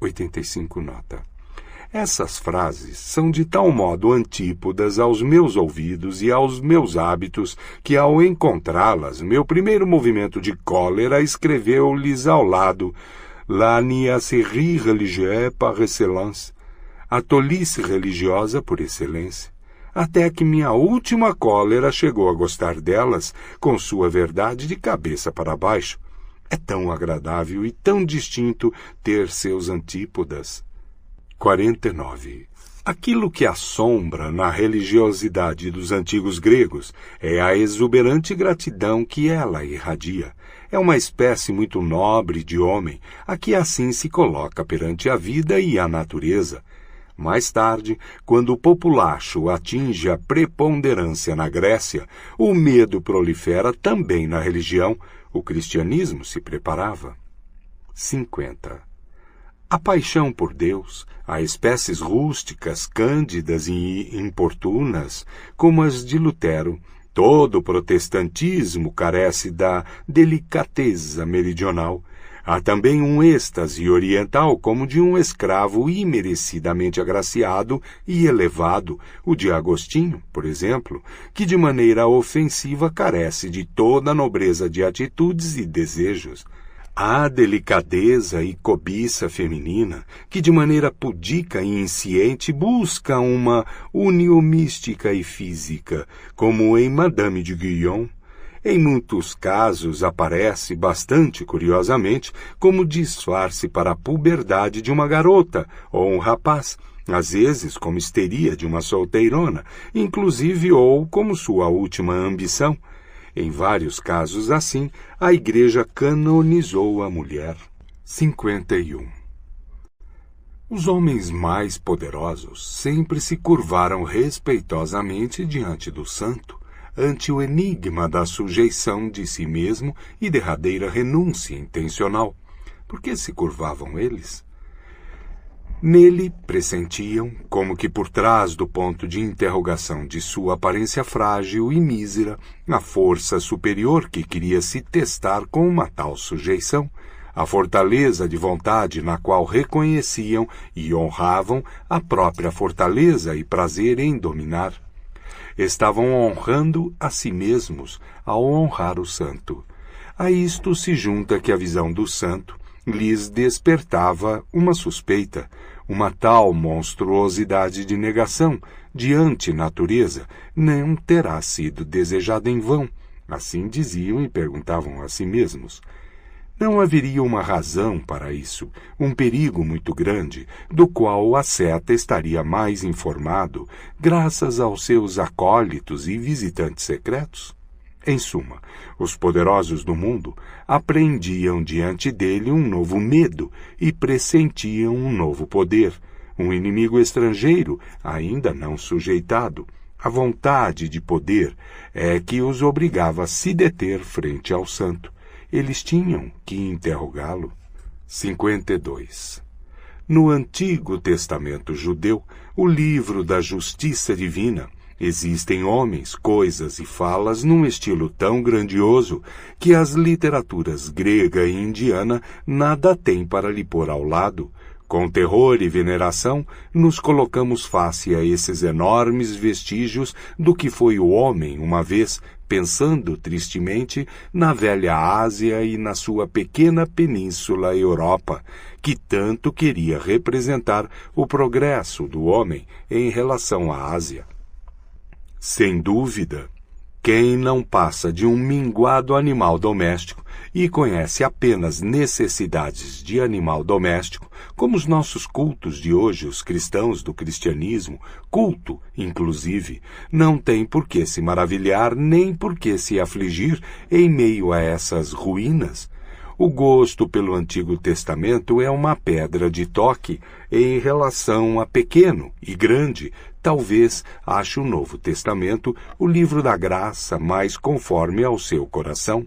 85 nota. Essas frases são de tal modo antípodas aos meus ouvidos e aos meus hábitos que, ao encontrá-las, meu primeiro movimento de cólera escreveu-lhes ao lado La niaiserie religieuse par excellence, a tolice religiosa por excelência. Até que minha última cólera chegou a gostar delas, com sua verdade de cabeça para baixo. É tão agradável e tão distinto ter seus antípodas. 49. Aquilo que assombra na religiosidade dos antigos gregos é a exuberante gratidão que ela irradia. É uma espécie muito nobre de homem, a que assim se coloca perante a vida e a natureza. Mais tarde, quando o populacho atinge a preponderância na Grécia, o medo prolifera também na religião. O cristianismo se preparava. 50. A paixão por Deus, a espécies rústicas, cândidas e importunas, como as de Lutero, todo o protestantismo carece da delicadeza meridional. Há também um êxtase oriental como de um escravo imerecidamente agraciado e elevado, o de Agostinho, por exemplo, que de maneira ofensiva carece de toda a nobreza de atitudes e desejos. Há delicadeza e cobiça feminina, que de maneira pudica e insciente busca uma união mística e física, como em Madame de Guyon. Em muitos casos aparece, bastante curiosamente, como disfarce para a puberdade de uma garota ou um rapaz, às vezes como histeria de uma solteirona, inclusive ou como sua última ambição. Em vários casos assim, a Igreja canonizou a mulher. 51. Os homens mais poderosos sempre se curvaram respeitosamente diante do santo, ante o enigma da sujeição de si mesmo e derradeira renúncia intencional. Por que se curvavam eles? Nele pressentiam, como que por trás do ponto de interrogação de sua aparência frágil e mísera, a força superior que queria se testar com uma tal sujeição, a fortaleza de vontade na qual reconheciam e honravam a própria fortaleza e prazer em dominar. Estavam honrando a si mesmos ao honrar o santo. A isto se junta que a visão do santo lhes despertava uma suspeita, uma tal monstruosidade de negação de antinatureza não terá sido desejada em vão, assim diziam e perguntavam a si mesmos. Não haveria uma razão para isso, um perigo muito grande, do qual o asceta estaria mais informado, graças aos seus acólitos e visitantes secretos? Em suma, os poderosos do mundo apreendiam diante dele um novo medo e pressentiam um novo poder, um inimigo estrangeiro ainda não sujeitado. A vontade de poder é que os obrigava a se deter frente ao santo. Eles tinham que interrogá-lo. 52. No Antigo Testamento judeu, o livro da justiça divina, existem homens, coisas e falas num estilo tão grandioso que as literaturas grega e indiana nada têm para lhe pôr ao lado. Com terror e veneração, nos colocamos face a esses enormes vestígios do que foi o homem uma vez, pensando tristemente na velha Ásia e na sua pequena península Europa, que tanto queria representar o progresso do homem em relação à Ásia. Sem dúvida, quem não passa de um minguado animal doméstico e conhece apenas necessidades de animal doméstico, como os nossos cultos de hoje, os cristãos do cristianismo, culto, inclusive, não tem por que se maravilhar nem por que se afligir em meio a essas ruínas. O gosto pelo Antigo Testamento é uma pedra de toque em relação a pequeno e grande. Talvez ache o Novo Testamento o livro da graça mais conforme ao seu coração.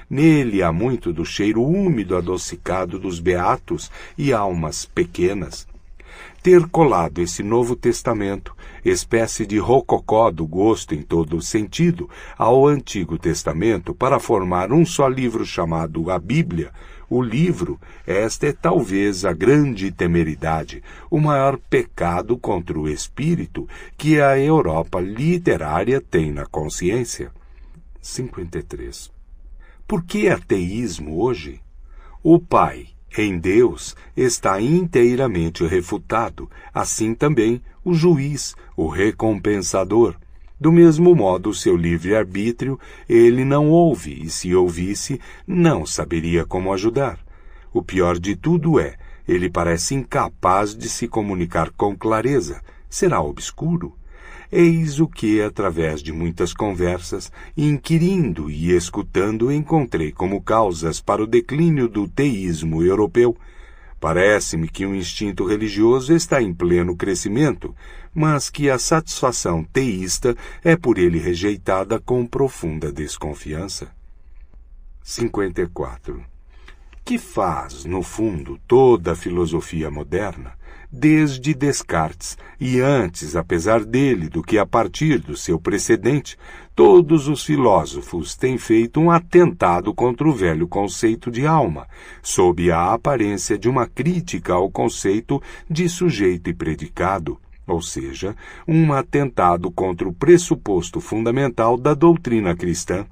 Nele há muito do cheiro úmido adocicado dos beatos e almas pequenas. Ter colado esse Novo Testamento, espécie de rococó do gosto em todo o sentido, ao Antigo Testamento para formar um só livro chamado a Bíblia, o livro, esta é talvez a grande temeridade, o maior pecado contra o espírito que a Europa literária tem na consciência. 53. Por que ateísmo hoje? O Pai, em Deus, está inteiramente refutado, assim também o juiz, o recompensador. Do mesmo modo, seu livre-arbítrio, ele não ouve, e se ouvisse, não saberia como ajudar. O pior de tudo é, ele parece incapaz de se comunicar com clareza. Será obscuro? Eis o que, através de muitas conversas, inquirindo e escutando, encontrei como causas para o declínio do teísmo europeu. Parece-me que o instinto religioso está em pleno crescimento, mas que a satisfação teísta é por ele rejeitada com profunda desconfiança. 54. Que faz, no fundo, toda a filosofia moderna, desde Descartes, e antes, apesar dele, do que a partir do seu precedente, todos os filósofos têm feito um atentado contra o velho conceito de alma, sob a aparência de uma crítica ao conceito de sujeito e predicado, ou seja, um atentado contra o pressuposto fundamental da doutrina cristã.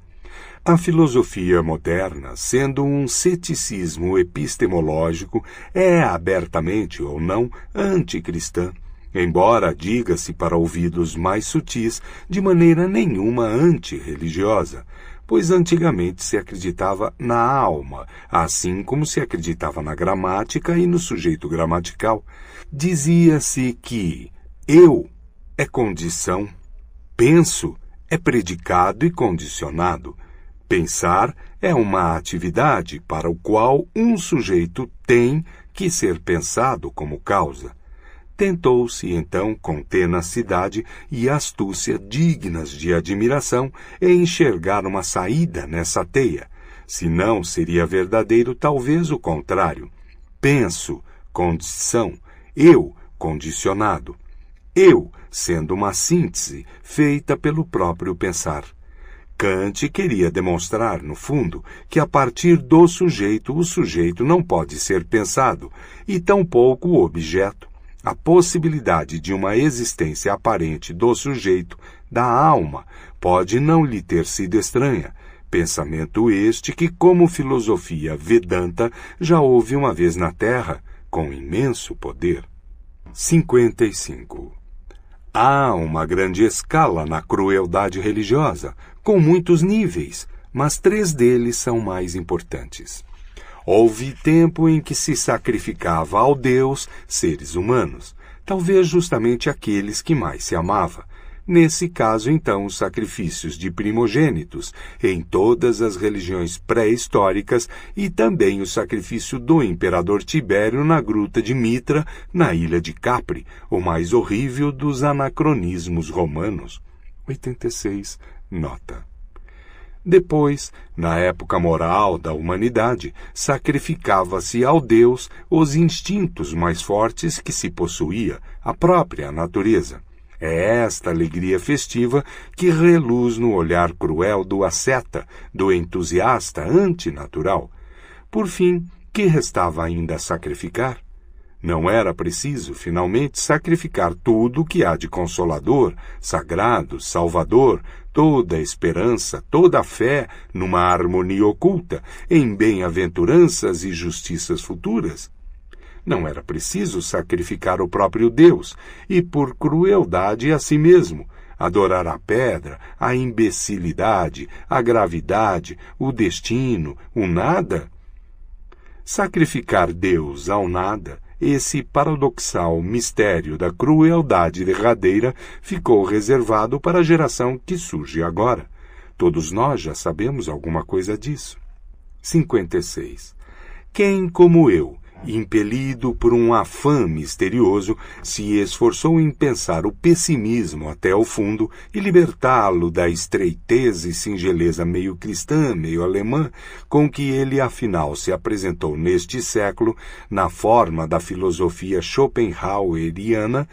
A filosofia moderna, sendo um ceticismo epistemológico, é abertamente ou não anticristã, embora diga-se para ouvidos mais sutis de maneira nenhuma antirreligiosa. pois antigamente se acreditava na alma, assim como se acreditava na gramática e no sujeito gramatical. Dizia-se que eu é condição, penso é predicado e condicionado. Pensar é uma atividade para o qual um sujeito tem que ser pensado como causa. Tentou-se, então, com tenacidade e astúcia dignas de admiração, enxergar uma saída nessa teia. Se não seria verdadeiro, talvez o contrário. Penso, condição, eu, condicionado. Eu, sendo uma síntese feita pelo próprio pensar. Kant queria demonstrar, no fundo, que a partir do sujeito, o sujeito não pode ser pensado, e tampouco o objeto. A possibilidade de uma existência aparente do sujeito, da alma, pode não lhe ter sido estranha. Pensamento este que, como filosofia Vedanta, já houve uma vez na Terra, com imenso poder. 55. Há uma grande escala na crueldade religiosa, com muitos níveis, mas 3 deles são mais importantes. Houve tempo em que se sacrificava ao Deus seres humanos, talvez justamente aqueles que mais se amava. Nesse caso, então, os sacrifícios de primogênitos em todas as religiões pré-históricas e também o sacrifício do imperador Tibério na gruta de Mitra, na ilha de Capri, o mais horrível dos anacronismos romanos. 86. Nota. Depois, na época moral da humanidade, sacrificava-se ao Deus os instintos mais fortes que se possuía, a própria natureza. É esta alegria festiva que reluz no olhar cruel do asceta, do entusiasta antinatural. Por fim, que restava ainda sacrificar? Não era preciso, finalmente, sacrificar tudo o que há de consolador, sagrado, salvador, toda a esperança, toda a fé numa harmonia oculta, em bem-aventuranças e justiças futuras. Não era preciso sacrificar o próprio Deus, e por crueldade a si mesmo, adorar a pedra, a imbecilidade, a gravidade, o destino, o nada. Sacrificar Deus ao nada, esse paradoxal mistério da crueldade derradeira, ficou reservado para a geração que surge agora. Todos nós já sabemos alguma coisa disso. 56. Quem, como eu, impelido por um afã misterioso, se esforçou em pensar o pessimismo até o fundo e libertá-lo da estreiteza e singeleza meio cristã, meio alemã, com que ele afinal se apresentou neste século, na forma da filosofia schopenhaueriana,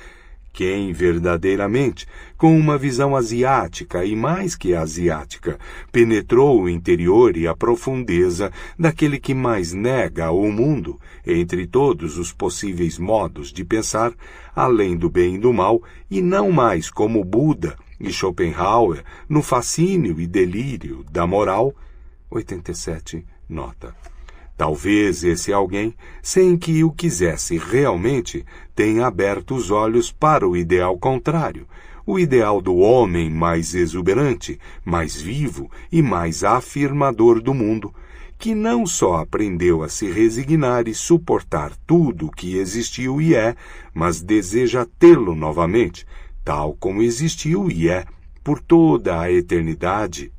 quem verdadeiramente, com uma visão asiática e mais que asiática, penetrou o interior e a profundeza daquele que mais nega ao mundo, entre todos os possíveis modos de pensar, além do bem e do mal, e não mais como Buda e Schopenhauer, no fascínio e delírio da moral. 87. Nota. Talvez esse alguém, sem que o quisesse realmente, tenha aberto os olhos para o ideal contrário, o ideal do homem mais exuberante, mais vivo e mais afirmador do mundo, que não só aprendeu a se resignar e suportar tudo o que existiu e é, mas deseja tê-lo novamente, tal como existiu e é, por toda a eternidade,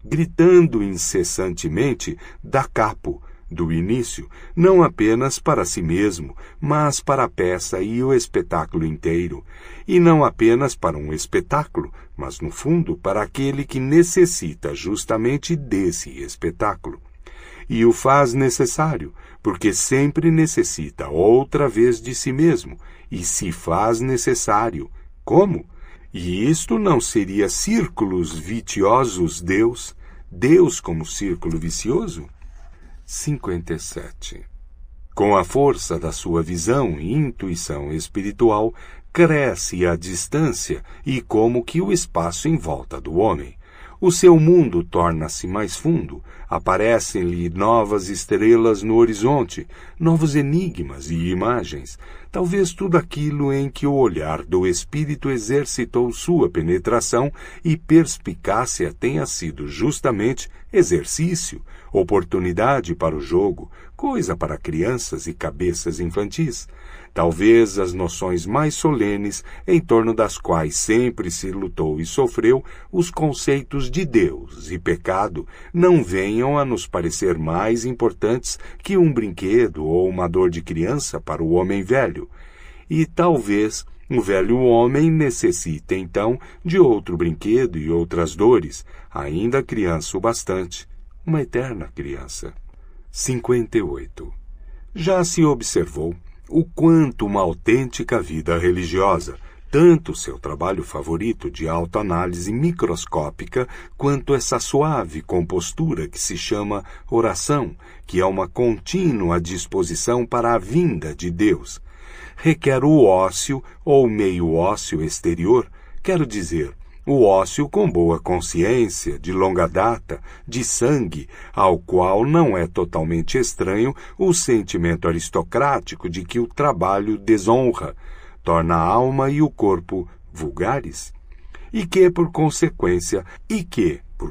gritando incessantemente da capo, do início, não apenas para si mesmo, mas para a peça e o espetáculo inteiro, e não apenas para um espetáculo, mas, no fundo, para aquele que necessita justamente desse espetáculo. E o faz necessário, porque sempre necessita outra vez de si mesmo, e se faz necessário. Como? E isto não seria círculos vitiosos Deus? Deus como círculo vicioso? 57. Com a força da sua visão e intuição espiritual, cresce a distância e como que o espaço em volta do homem. O seu mundo torna-se mais fundo, aparecem-lhe novas estrelas no horizonte, novos enigmas e imagens, talvez tudo aquilo em que o olhar do espírito exercitou sua penetração e perspicácia tenha sido justamente exercício, oportunidade para o jogo, coisa para crianças e cabeças infantis. Talvez as noções mais solenes, em torno das quais sempre se lutou e sofreu, os conceitos de Deus e pecado, não venham a nos parecer mais importantes que um brinquedo ou uma dor de criança para o homem velho. E talvez o velho homem necessite, então, de outro brinquedo e outras dores, ainda criança o bastante, uma eterna criança. 58. Já se observou o quanto uma autêntica vida religiosa, tanto seu trabalho favorito de autoanálise microscópica, quanto essa suave compostura que se chama oração, que é uma contínua disposição para a vinda de Deus, requer o ócio ou meio ócio exterior, quero dizer, o ócio com boa consciência, de longa data, de sangue, ao qual não é totalmente estranho o sentimento aristocrático de que o trabalho desonra, torna a alma e o corpo vulgares, e que, por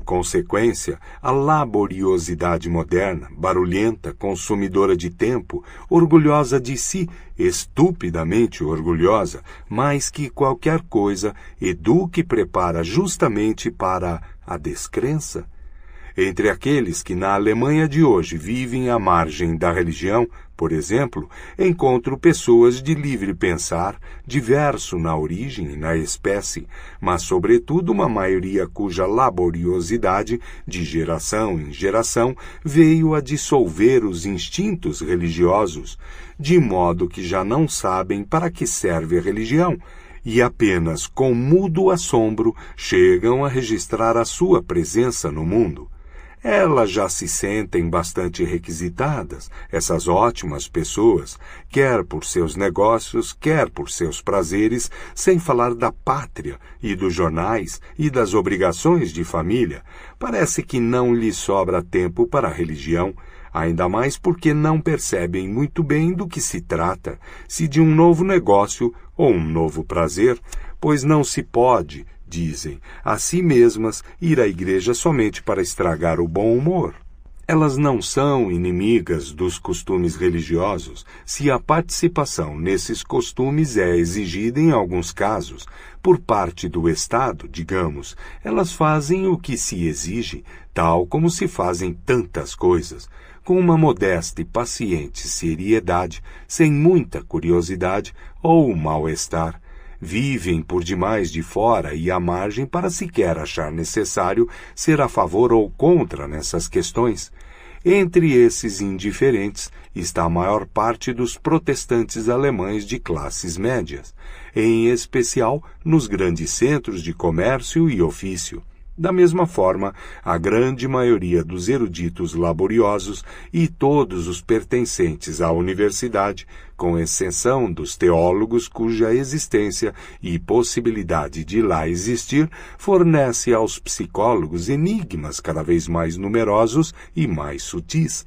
consequência, a laboriosidade moderna, barulhenta, consumidora de tempo, orgulhosa de si, estupidamente orgulhosa, mais que qualquer coisa, educa e prepara justamente para a descrença. Entre aqueles que na Alemanha de hoje vivem à margem da religião, por exemplo, encontro pessoas de livre pensar, diverso na origem e na espécie, mas sobretudo uma maioria cuja laboriosidade, de geração em geração, veio a dissolver os instintos religiosos, de modo que já não sabem para que serve a religião, e apenas com mudo assombro chegam a registrar a sua presença no mundo. Elas já se sentem bastante requisitadas, essas ótimas pessoas, quer por seus negócios, quer por seus prazeres, sem falar da pátria e dos jornais e das obrigações de família. Parece que não lhes sobra tempo para a religião, ainda mais porque não percebem muito bem do que se trata, se de um novo negócio ou um novo prazer, pois não se pode, dizem, a si mesmas ir à igreja somente para estragar o bom humor. Elas não são inimigas dos costumes religiosos, se a participação nesses costumes é exigida em alguns casos, por parte do Estado, digamos, elas fazem o que se exige, tal como se fazem tantas coisas, com uma modesta e paciente seriedade, sem muita curiosidade ou mal-estar. Vivem por demais de fora e à margem para sequer achar necessário ser a favor ou contra nessas questões. Entre esses indiferentes está a maior parte dos protestantes alemães de classes médias, em especial nos grandes centros de comércio e ofício. Da mesma forma, a grande maioria dos eruditos laboriosos e todos os pertencentes à universidade, com exceção dos teólogos cuja existência e possibilidade de lá existir fornece aos psicólogos enigmas cada vez mais numerosos e mais sutis.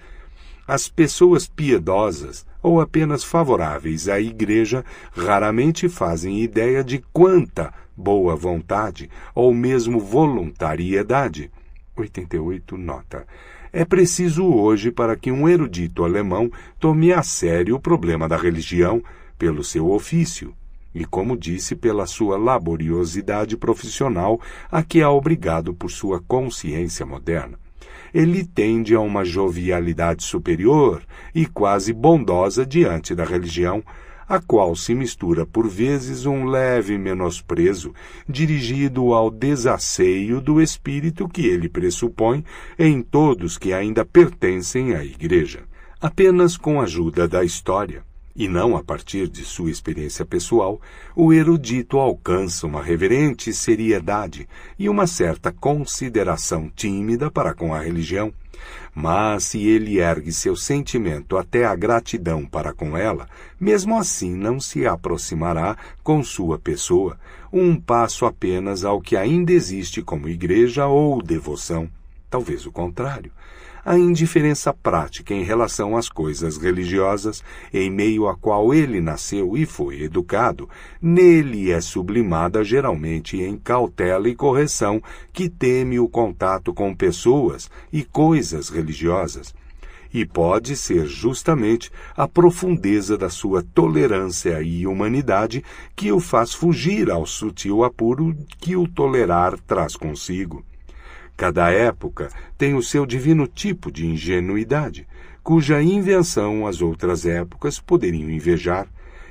As pessoas piedosas ou apenas favoráveis à igreja raramente fazem ideia de quanta boa vontade ou mesmo voluntariedade. 88 nota. É preciso hoje para que um erudito alemão tome a sério o problema da religião pelo seu ofício e, como disse, pela sua laboriosidade profissional a que é obrigado por sua consciência moderna. Ele tende a uma jovialidade superior e quase bondosa diante da religião, a qual se mistura por vezes um leve menosprezo dirigido ao desasseio do espírito que ele pressupõe em todos que ainda pertencem à Igreja. Apenas com a ajuda da história e não a partir de sua experiência pessoal, o erudito alcança uma reverente seriedade e uma certa consideração tímida para com a religião. Mas se ele ergue seu sentimento até a gratidão para com ela, mesmo assim não se aproximará com sua pessoa, um passo apenas ao que ainda existe como igreja ou devoção. Talvez o contrário. A indiferença prática em relação às coisas religiosas, em meio à qual ele nasceu e foi educado, nele é sublimada geralmente em cautela e correção que teme o contato com pessoas e coisas religiosas. E pode ser justamente a profundeza da sua tolerância e humanidade que o faz fugir ao sutil apuro que o tolerar traz consigo. Cada época tem o seu divino tipo de ingenuidade, cuja invenção as outras épocas poderiam invejar.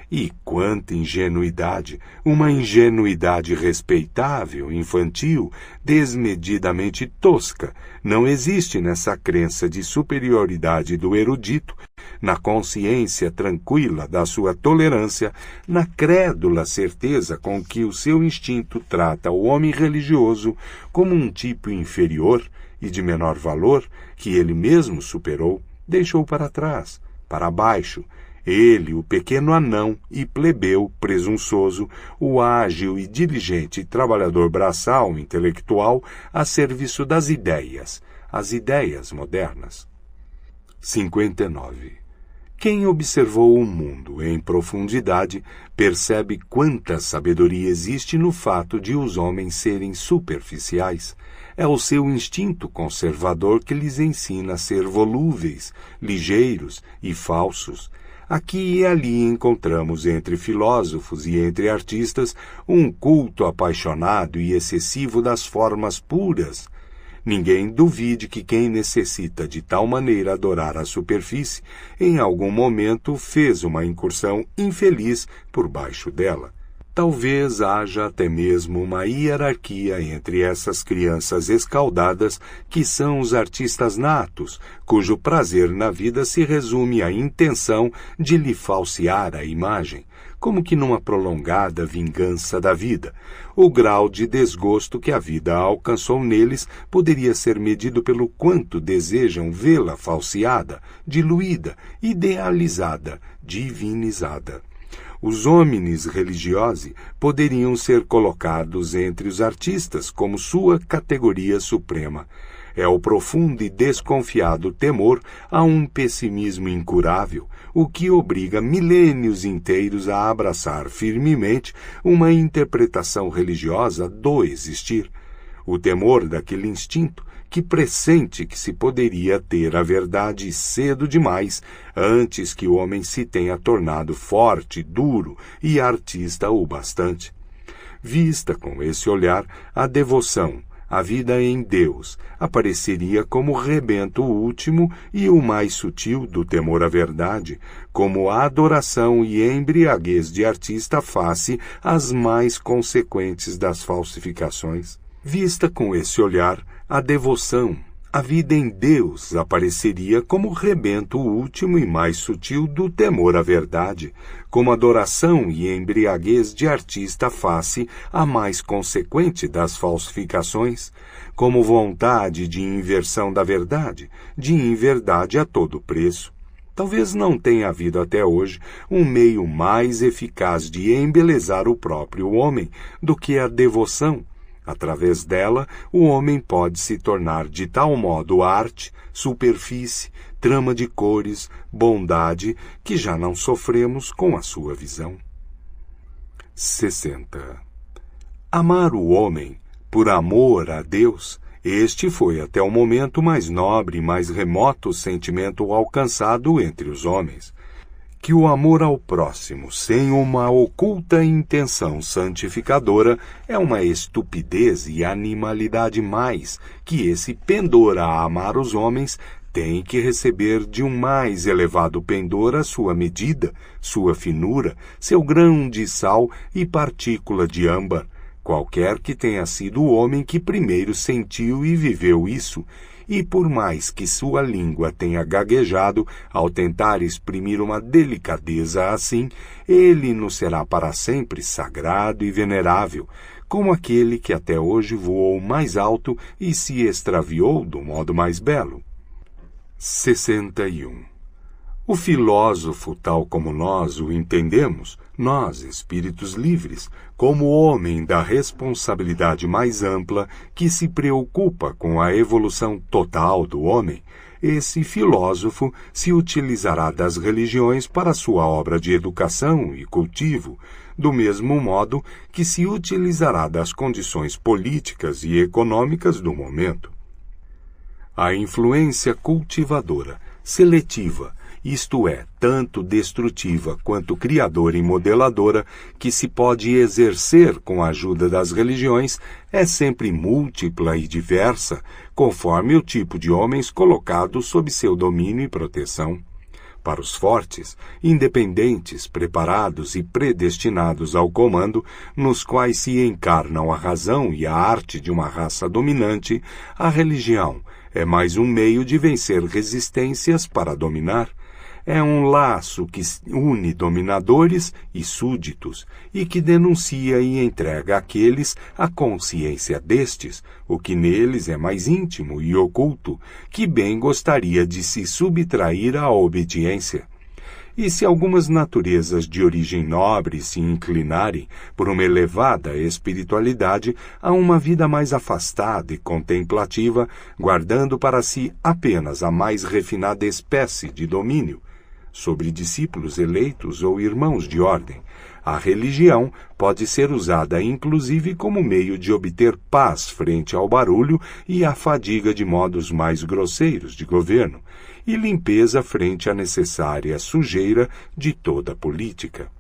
E quanta ingenuidade! Uma ingenuidade respeitável, infantil, desmedidamente tosca. Não existe nessa crença de superioridade do erudito, na consciência tranquila da sua tolerância, na crédula certeza com que o seu instinto trata o homem religioso como um tipo inferior e de menor valor que ele mesmo superou, deixou para trás, para baixo. Ele, o pequeno anão e plebeu presunçoso, o ágil e diligente trabalhador braçal intelectual a serviço das ideias, as ideias modernas. 59. Quem observou o mundo em profundidade percebe quanta sabedoria existe no fato de os homens serem superficiais. É o seu instinto conservador que lhes ensina a ser volúveis, ligeiros e falsos. Aqui e ali encontramos entre filósofos e entre artistas um culto apaixonado e excessivo das formas puras. Ninguém duvide que quem necessita de tal maneira adorar a superfície, em algum momento fez uma incursão infeliz por baixo dela. Talvez haja até mesmo uma hierarquia entre essas crianças escaldadas que são os artistas natos, cujo prazer na vida se resume à intenção de lhe falsear a imagem, como que numa prolongada vingança da vida. O grau de desgosto que a vida alcançou neles poderia ser medido pelo quanto desejam vê-la falseada, diluída, idealizada, divinizada. Os homines religiosi poderiam ser colocados entre os artistas como sua categoria suprema. É o profundo e desconfiado temor a um pessimismo incurável, o que obriga milênios inteiros a abraçar firmemente uma interpretação religiosa do existir. O temor daquele instinto que pressente que se poderia ter a verdade cedo demais, antes que o homem se tenha tornado forte, duro e artista o bastante. Vista com esse olhar, a devoção, a vida em Deus, apareceria como o rebento último e o mais sutil do temor à verdade, como a adoração e embriaguez de artista face às mais consequentes das falsificações. Vista com esse olhar, a devoção, a vida em Deus apareceria como o rebento último e mais sutil do temor à verdade, como adoração e embriaguez de artista face à mais consequente das falsificações, como vontade de inversão da verdade, de inverdade a todo preço. Talvez não tenha havido até hoje um meio mais eficaz de embelezar o próprio homem do que a devoção. Através dela, o homem pode se tornar de tal modo arte, superfície, trama de cores, bondade, que já não sofremos com a sua visão. 60. Amar o homem, por amor a Deus, este foi até o momento mais nobre e mais remoto sentimento alcançado entre os homens. Que o amor ao próximo, sem uma oculta intenção santificadora, é uma estupidez e animalidade mais que esse pendor a amar os homens tem que receber de um mais elevado pendor a sua medida, sua finura, seu grão de sal e partícula de âmbar, qualquer que tenha sido o homem que primeiro sentiu e viveu isso, e por mais que sua língua tenha gaguejado ao tentar exprimir uma delicadeza assim, ele nos será para sempre sagrado e venerável, como aquele que até hoje voou mais alto e se extraviou do modo mais belo. 61. O filósofo, tal como nós o entendemos, nós, espíritos livres, como homem da responsabilidade mais ampla que se preocupa com a evolução total do homem, esse filósofo se utilizará das religiões para sua obra de educação e cultivo, do mesmo modo que se utilizará das condições políticas e econômicas do momento. A influência cultivadora, seletiva, isto é, tanto destrutiva quanto criadora e modeladora, que se pode exercer com a ajuda das religiões, é sempre múltipla e diversa, conforme o tipo de homens colocados sob seu domínio e proteção. Para os fortes, independentes, preparados e predestinados ao comando, nos quais se encarnam a razão e a arte de uma raça dominante, a religião é mais um meio de vencer resistências para dominar. É um laço que une dominadores e súditos e que denuncia e entrega àqueles a consciência destes, o que neles é mais íntimo e oculto, que bem gostaria de se subtrair à obediência. E se algumas naturezas de origem nobre se inclinarem por uma elevada espiritualidade a uma vida mais afastada e contemplativa, guardando para si apenas a mais refinada espécie de domínio, sobre discípulos eleitos ou irmãos de ordem, a religião pode ser usada inclusive como meio de obter paz frente ao barulho e à fadiga de modos mais grosseiros de governo, e limpeza frente à necessária sujeira de toda a política.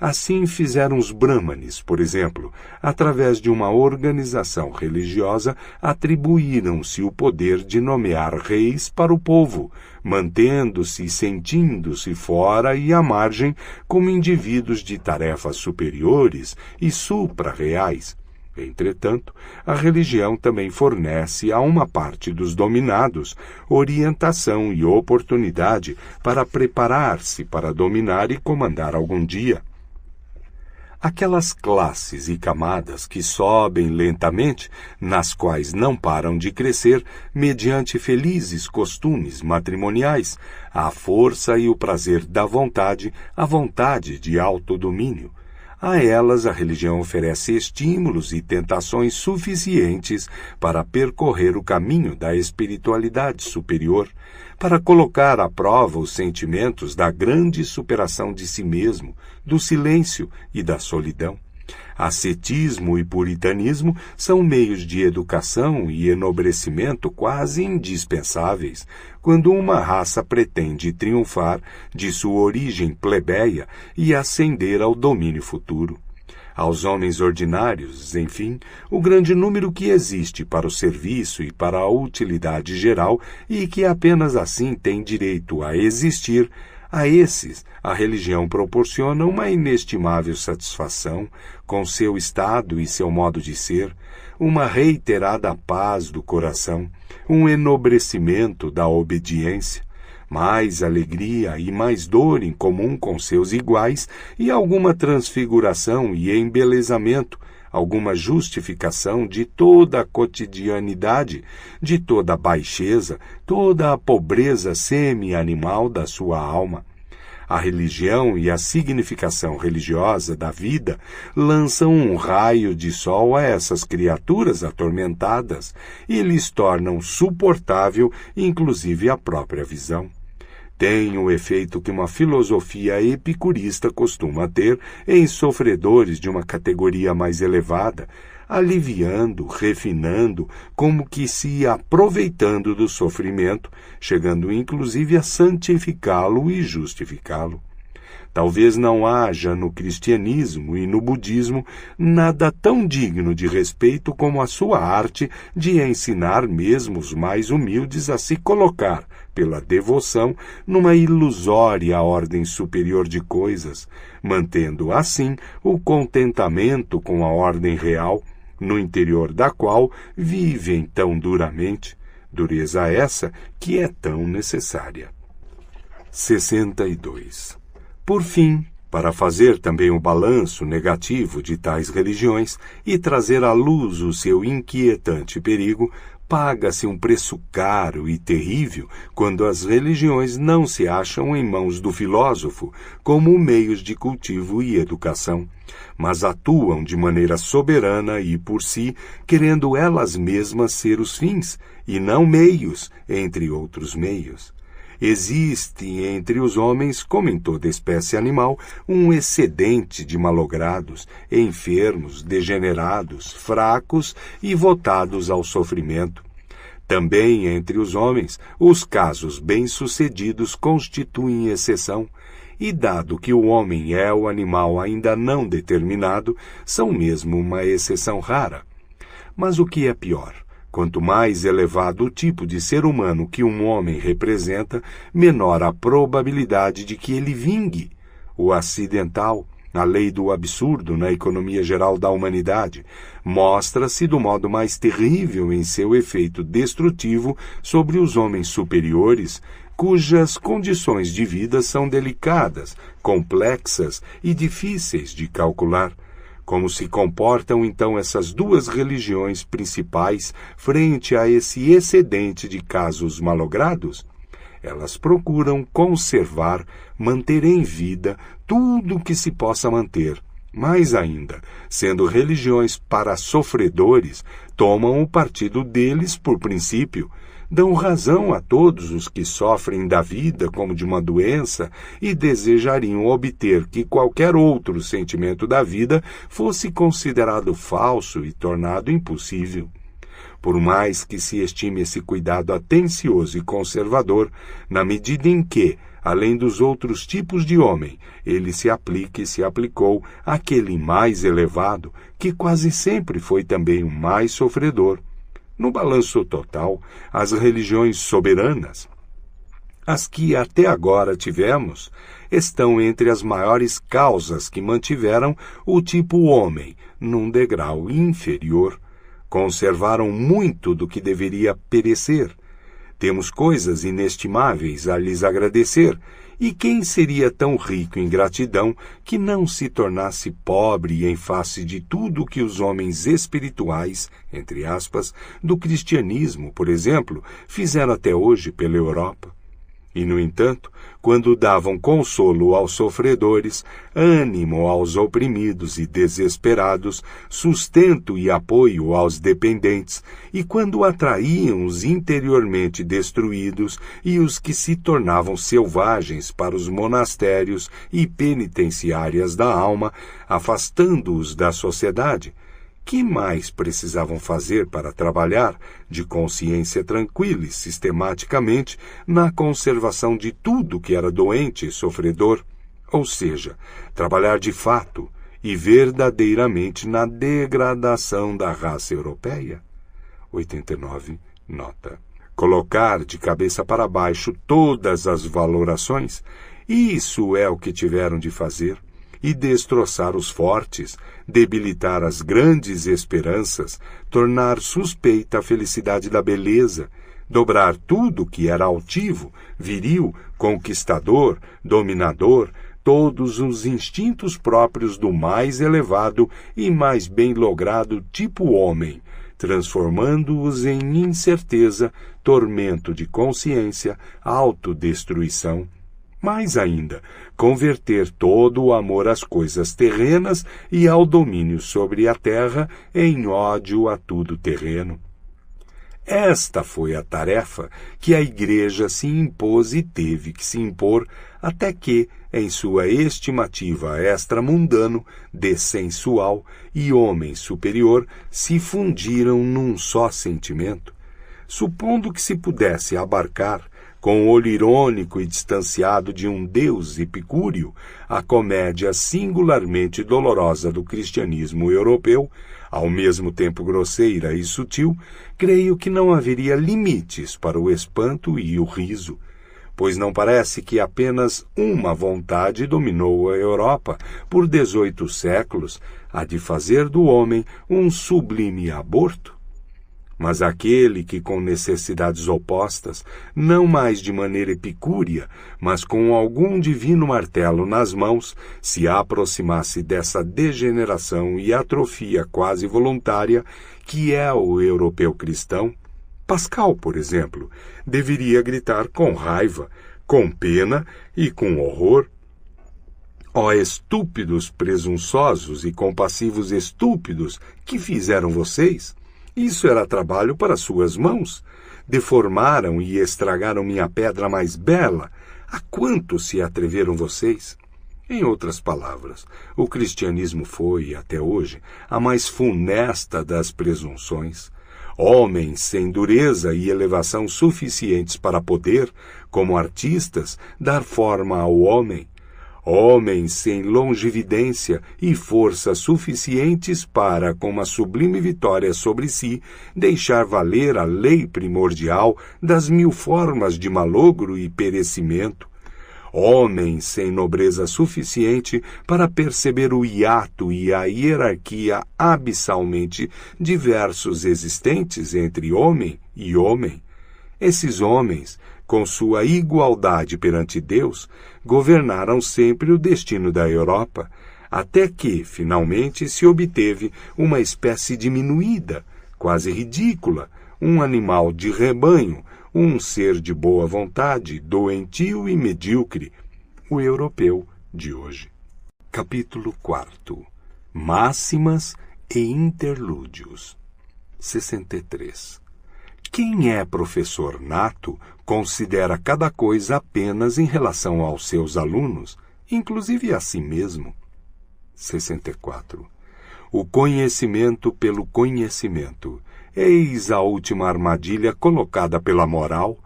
Assim fizeram os brahmanes, por exemplo, através de uma organização religiosa, atribuíram-se o poder de nomear reis para o povo, mantendo-se e sentindo-se fora e à margem como indivíduos de tarefas superiores e supra-reais. Entretanto, a religião também fornece a uma parte dos dominados orientação e oportunidade para preparar-se para dominar e comandar algum dia. Aquelas classes e camadas que sobem lentamente, nas quais não param de crescer, mediante felizes costumes matrimoniais, a força e o prazer da vontade, a vontade de autodomínio. A elas a religião oferece estímulos e tentações suficientes para percorrer o caminho da espiritualidade superior, para colocar à prova os sentimentos da grande superação de si mesmo, do silêncio e da solidão. Ascetismo e puritanismo são meios de educação e enobrecimento quase indispensáveis quando uma raça pretende triunfar de sua origem plebeia e ascender ao domínio futuro. Aos homens ordinários, enfim, o grande número que existe para o serviço e para a utilidade geral e que apenas assim tem direito a existir, a esses, a religião proporciona uma inestimável satisfação com seu estado e seu modo de ser, uma reiterada paz do coração, um enobrecimento da obediência, mais alegria e mais dor em comum com seus iguais e alguma transfiguração e embelezamento, alguma justificação de toda a cotidianidade, de toda a baixeza, toda a pobreza semi-animal da sua alma. A religião e a significação religiosa da vida lançam um raio de sol a essas criaturas atormentadas e lhes tornam suportável, inclusive, a própria visão. Tem o efeito que uma filosofia epicurista costuma ter em sofredores de uma categoria mais elevada, aliviando, refinando, como que se aproveitando do sofrimento, chegando inclusive a santificá-lo e justificá-lo. Talvez não haja no cristianismo e no budismo nada tão digno de respeito como a sua arte de ensinar mesmo os mais humildes a se colocar, pela devoção, numa ilusória ordem superior de coisas, mantendo assim o contentamento com a ordem real, no interior da qual vivem tão duramente, dureza essa que é tão necessária. 62. Por fim, para fazer também o balanço negativo de tais religiões e trazer à luz o seu inquietante perigo, paga-se um preço caro e terrível quando as religiões não se acham em mãos do filósofo como meios de cultivo e educação, mas atuam de maneira soberana e por si, querendo elas mesmas ser os fins, e não meios, entre outros meios. Existe entre os homens, como em toda espécie animal, um excedente de malogrados, enfermos, degenerados, fracos e votados ao sofrimento. Também entre os homens, os casos bem-sucedidos constituem exceção, e dado que o homem é o animal ainda não determinado, são mesmo uma exceção rara. Mas o que é pior? Quanto mais elevado o tipo de ser humano que um homem representa, menor a probabilidade de que ele vingue. O acidental, a lei do absurdo na economia geral da humanidade, mostra-se do modo mais terrível em seu efeito destrutivo sobre os homens superiores, cujas condições de vida são delicadas, complexas e difíceis de calcular. Como se comportam então essas duas religiões principais frente a esse excedente de casos malogrados? Elas procuram conservar, manter em vida tudo o que se possa manter. Mais ainda, sendo religiões para sofredores, tomam o partido deles por princípio, dão razão a todos os que sofrem da vida como de uma doença e desejariam obter que qualquer outro sentimento da vida fosse considerado falso e tornado impossível. Por mais que se estime esse cuidado atencioso e conservador, na medida em que, além dos outros tipos de homem, ele se aplica e se aplicou àquele mais elevado, que quase sempre foi também o mais sofredor. No balanço total, as religiões soberanas, as que até agora tivemos, estão entre as maiores causas que mantiveram o tipo homem num degrau inferior. Conservaram muito do que deveria perecer. Temos coisas inestimáveis a lhes agradecer, e quem seria tão rico em gratidão que não se tornasse pobre em face de tudo que os homens espirituais, entre aspas, do cristianismo, por exemplo, fizeram até hoje pela Europa? E, no entanto, quando davam consolo aos sofredores, ânimo aos oprimidos e desesperados, sustento e apoio aos dependentes, e quando atraíam os interiormente destruídos e os que se tornavam selvagens para os monastérios e penitenciárias da alma, afastando-os da sociedade, que mais precisavam fazer para trabalhar, de consciência tranquila e sistematicamente, na conservação de tudo que era doente e sofredor, ou seja, trabalhar de fato e verdadeiramente na degradação da raça europeia? 89, nota. Colocar de cabeça para baixo todas as valorações, isso é o que tiveram de fazer, e destroçar os fortes, debilitar as grandes esperanças, tornar suspeita a felicidade da beleza, dobrar tudo que era altivo, viril, conquistador, dominador, todos os instintos próprios do mais elevado e mais bem logrado tipo homem, transformando-os em incerteza, tormento de consciência, autodestruição. Mais ainda, converter todo o amor às coisas terrenas e ao domínio sobre a terra em ódio a tudo terreno. Esta foi a tarefa que a Igreja se impôs e teve que se impor até que, em sua estimativa extramundano, dessensual e homem superior, se fundiram num só sentimento. Supondo que se pudesse abarcar, com o olho irônico e distanciado de um deus epicúreo, a comédia singularmente dolorosa do cristianismo europeu, ao mesmo tempo grosseira e sutil, creio que não haveria limites para o espanto e o riso, pois não parece que apenas uma vontade dominou a Europa por 18 séculos, a de fazer do homem um sublime aborto? Mas aquele que com necessidades opostas, não mais de maneira epicúrea, mas com algum divino martelo nas mãos, se aproximasse dessa degeneração e atrofia quase voluntária que é o europeu cristão, Pascal, por exemplo, deveria gritar com raiva, com pena e com horror: ó estúpidos presunçosos e compassivos estúpidos, que fizeram vocês? Isso era trabalho para suas mãos. Deformaram e estragaram minha pedra mais bela. A quanto se atreveram vocês? Em outras palavras, o cristianismo foi, até hoje, a mais funesta das presunções. Homens sem dureza e elevação suficientes para poder, como artistas, dar forma ao homem. Homens sem longevidência e força suficientes para, com uma sublime vitória sobre si, deixar valer a lei primordial das 1000 formas de malogro e perecimento. Homens sem nobreza suficiente para perceber o hiato e a hierarquia abissalmente diversos existentes entre homem e homem. Esses homens, com sua igualdade perante Deus, governaram sempre o destino da Europa, até que, finalmente, se obteve uma espécie diminuída, quase ridícula, um animal de rebanho, um ser de boa vontade, doentio e medíocre, o europeu de hoje. Capítulo 4. Máximas e interlúdios. 63. Quem é professor nato considera cada coisa apenas em relação aos seus alunos, inclusive a si mesmo. 64. O conhecimento pelo conhecimento. Eis a última armadilha colocada pela moral.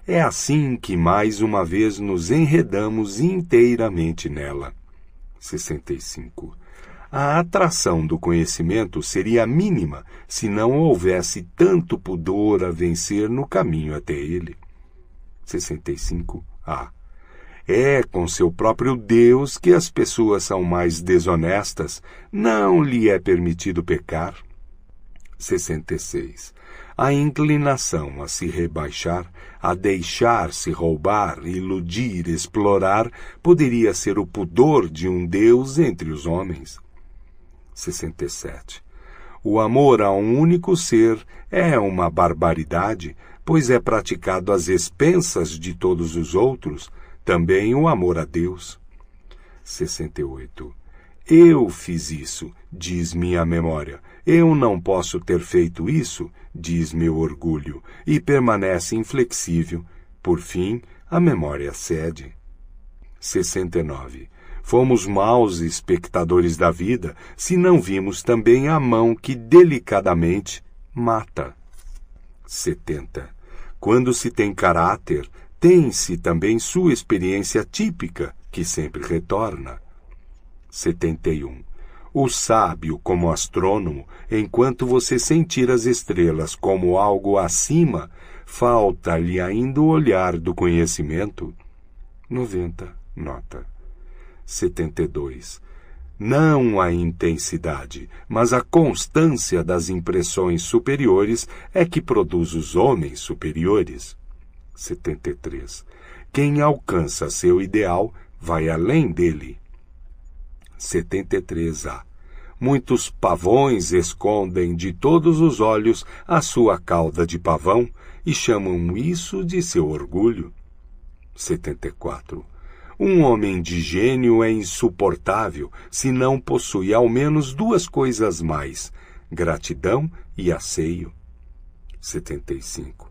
É assim que mais uma vez nos enredamos inteiramente nela. 65. A atração do conhecimento seria mínima se não houvesse tanto pudor a vencer no caminho até ele. 65a. É com seu próprio Deus que as pessoas são mais desonestas, não lhe é permitido pecar. 66. A inclinação a se rebaixar, a deixar-se roubar, iludir, explorar, poderia ser o pudor de um Deus entre os homens. 67. O amor a um único ser é uma barbaridade, pois é praticado às expensas de todos os outros, também o amor a Deus. 68. Eu fiz isso, diz minha memória. Eu não posso ter feito isso, diz meu orgulho, e permanece inflexível. Por fim, a memória cede. 69. Fomos maus espectadores da vida se não vimos também a mão que delicadamente mata. 70. Quando se tem caráter, tem-se também sua experiência típica, que sempre retorna. 71. O sábio, como astrônomo, enquanto você sentir as estrelas como algo acima, falta-lhe ainda o olhar do conhecimento. 90. Nota. 72. Não a intensidade, mas a constância das impressões superiores é que produz os homens superiores. 73. Quem alcança seu ideal vai além dele. 73a. Muitos pavões escondem de todos os olhos a sua cauda de pavão e chamam isso de seu orgulho. 74. Um homem de gênio é insuportável se não possui ao menos 2 coisas mais: gratidão e asseio. 75.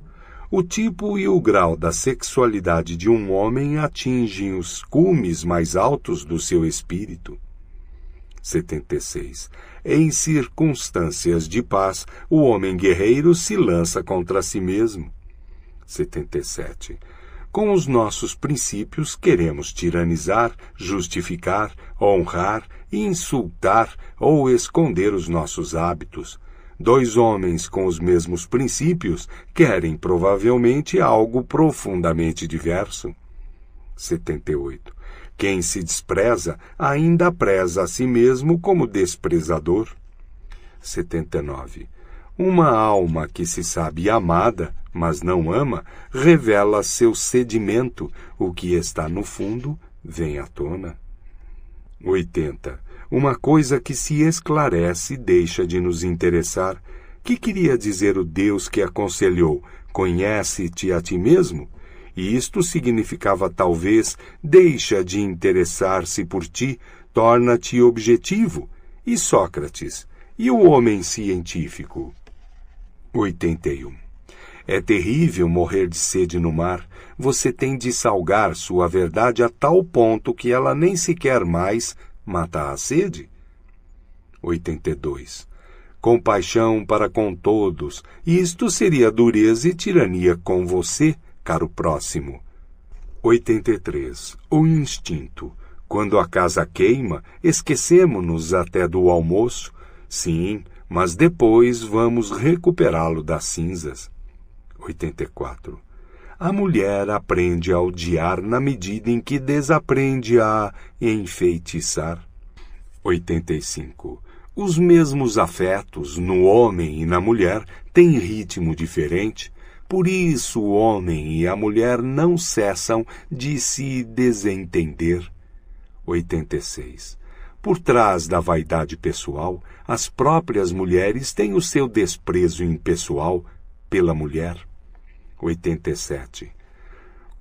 O tipo e o grau da sexualidade de um homem atingem os cumes mais altos do seu espírito. 76. Em circunstâncias de paz, o homem guerreiro se lança contra si mesmo. 77. Com os nossos princípios queremos tiranizar, justificar, honrar, insultar ou esconder os nossos hábitos. 2 homens com os mesmos princípios querem provavelmente algo profundamente diverso. 78. Quem se despreza ainda preza a si mesmo como desprezador. 79. Uma alma que se sabe amada, mas não ama, revela seu sedimento, o que está no fundo vem à tona. 80. Uma coisa que se esclarece deixa de nos interessar. Que queria dizer o Deus que aconselhou: conhece-te a ti mesmo? E isto significava talvez: deixa de interessar-se por ti, torna-te objetivo. E Sócrates? E o homem científico? 81. É terrível morrer de sede no mar. Você tem de salgar sua verdade a tal ponto que ela nem sequer mais mata a sede. 82. Compaixão para com todos. Isto seria dureza e tirania com você, caro próximo. 83. O instinto. Quando a casa queima, esquecemo-nos até do almoço. Sim, mas depois vamos recuperá-lo das cinzas. 84. A mulher aprende a odiar na medida em que desaprende a enfeitiçar. 85. Os mesmos afetos no homem e na mulher têm ritmo diferente. Por isso o homem e a mulher não cessam de se desentender. 86. Por trás da vaidade pessoal, as próprias mulheres têm o seu desprezo impessoal pela mulher. 87.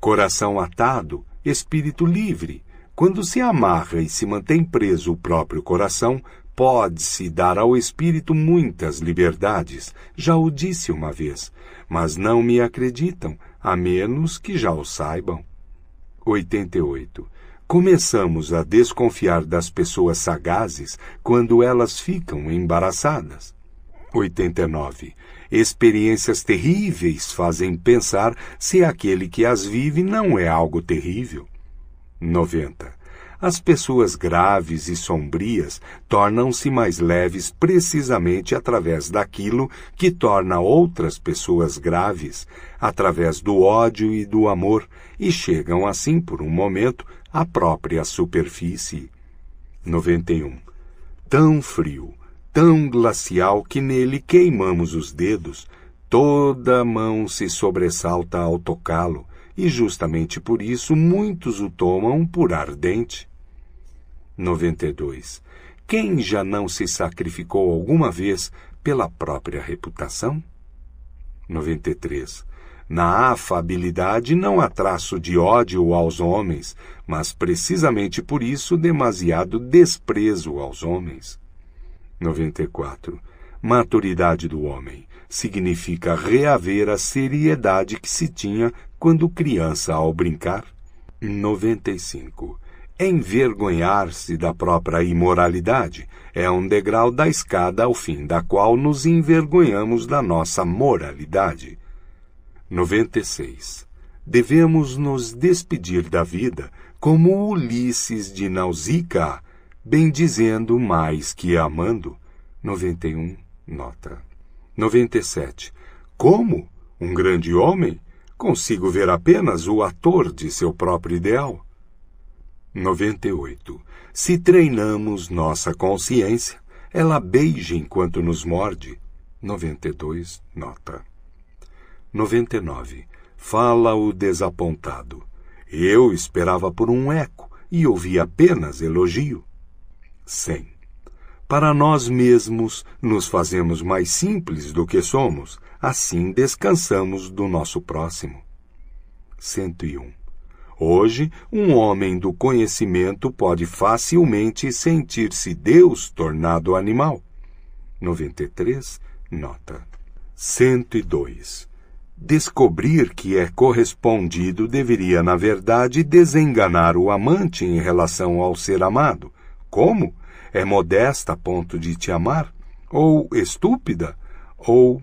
Coração atado, espírito livre. Quando se amarra e se mantém preso o próprio coração, pode-se dar ao espírito muitas liberdades. Já o disse uma vez, mas não me acreditam, a menos que já o saibam. 88. Começamos a desconfiar das pessoas sagazes quando elas ficam embaraçadas. 89. Experiências terríveis fazem pensar se aquele que as vive não é algo terrível. 90. As pessoas graves e sombrias tornam-se mais leves precisamente através daquilo que torna outras pessoas graves, através do ódio e do amor, e chegam assim, por um momento, à própria superfície. 91. Tão frio, tão glacial que nele queimamos os dedos, toda a mão se sobressalta ao tocá-lo, e justamente por isso muitos o tomam por ardente. 92. Quem já não se sacrificou alguma vez pela própria reputação? 93. Na afabilidade não há traço de ódio aos homens, mas precisamente por isso demasiado desprezo aos homens. 94. Maturidade do homem significa reaver a seriedade que se tinha quando criança ao brincar. 95. Envergonhar-se da própria imoralidade é um degrau da escada ao fim da qual nos envergonhamos da nossa moralidade. 96. Devemos nos despedir da vida como Ulisses de Nausicaa, bendizendo mais que amando. 91. Nota. 97. Como? Um grande homem? Consigo ver apenas o ator de seu próprio ideal. 98. Se treinamos nossa consciência, ela beija enquanto nos morde. 92. Nota. 99. Fala o desapontado. Eu esperava por um eco e ouvi apenas elogio. 100. Para nós mesmos nos fazemos mais simples do que somos, assim descansamos do nosso próximo. 101. Hoje, um homem do conhecimento pode facilmente sentir-se Deus tornado animal. 93. Nota. 102. Descobrir que é correspondido deveria, na verdade, desenganar o amante em relação ao ser amado. Como? É modesta a ponto de te amar? Ou estúpida? Ou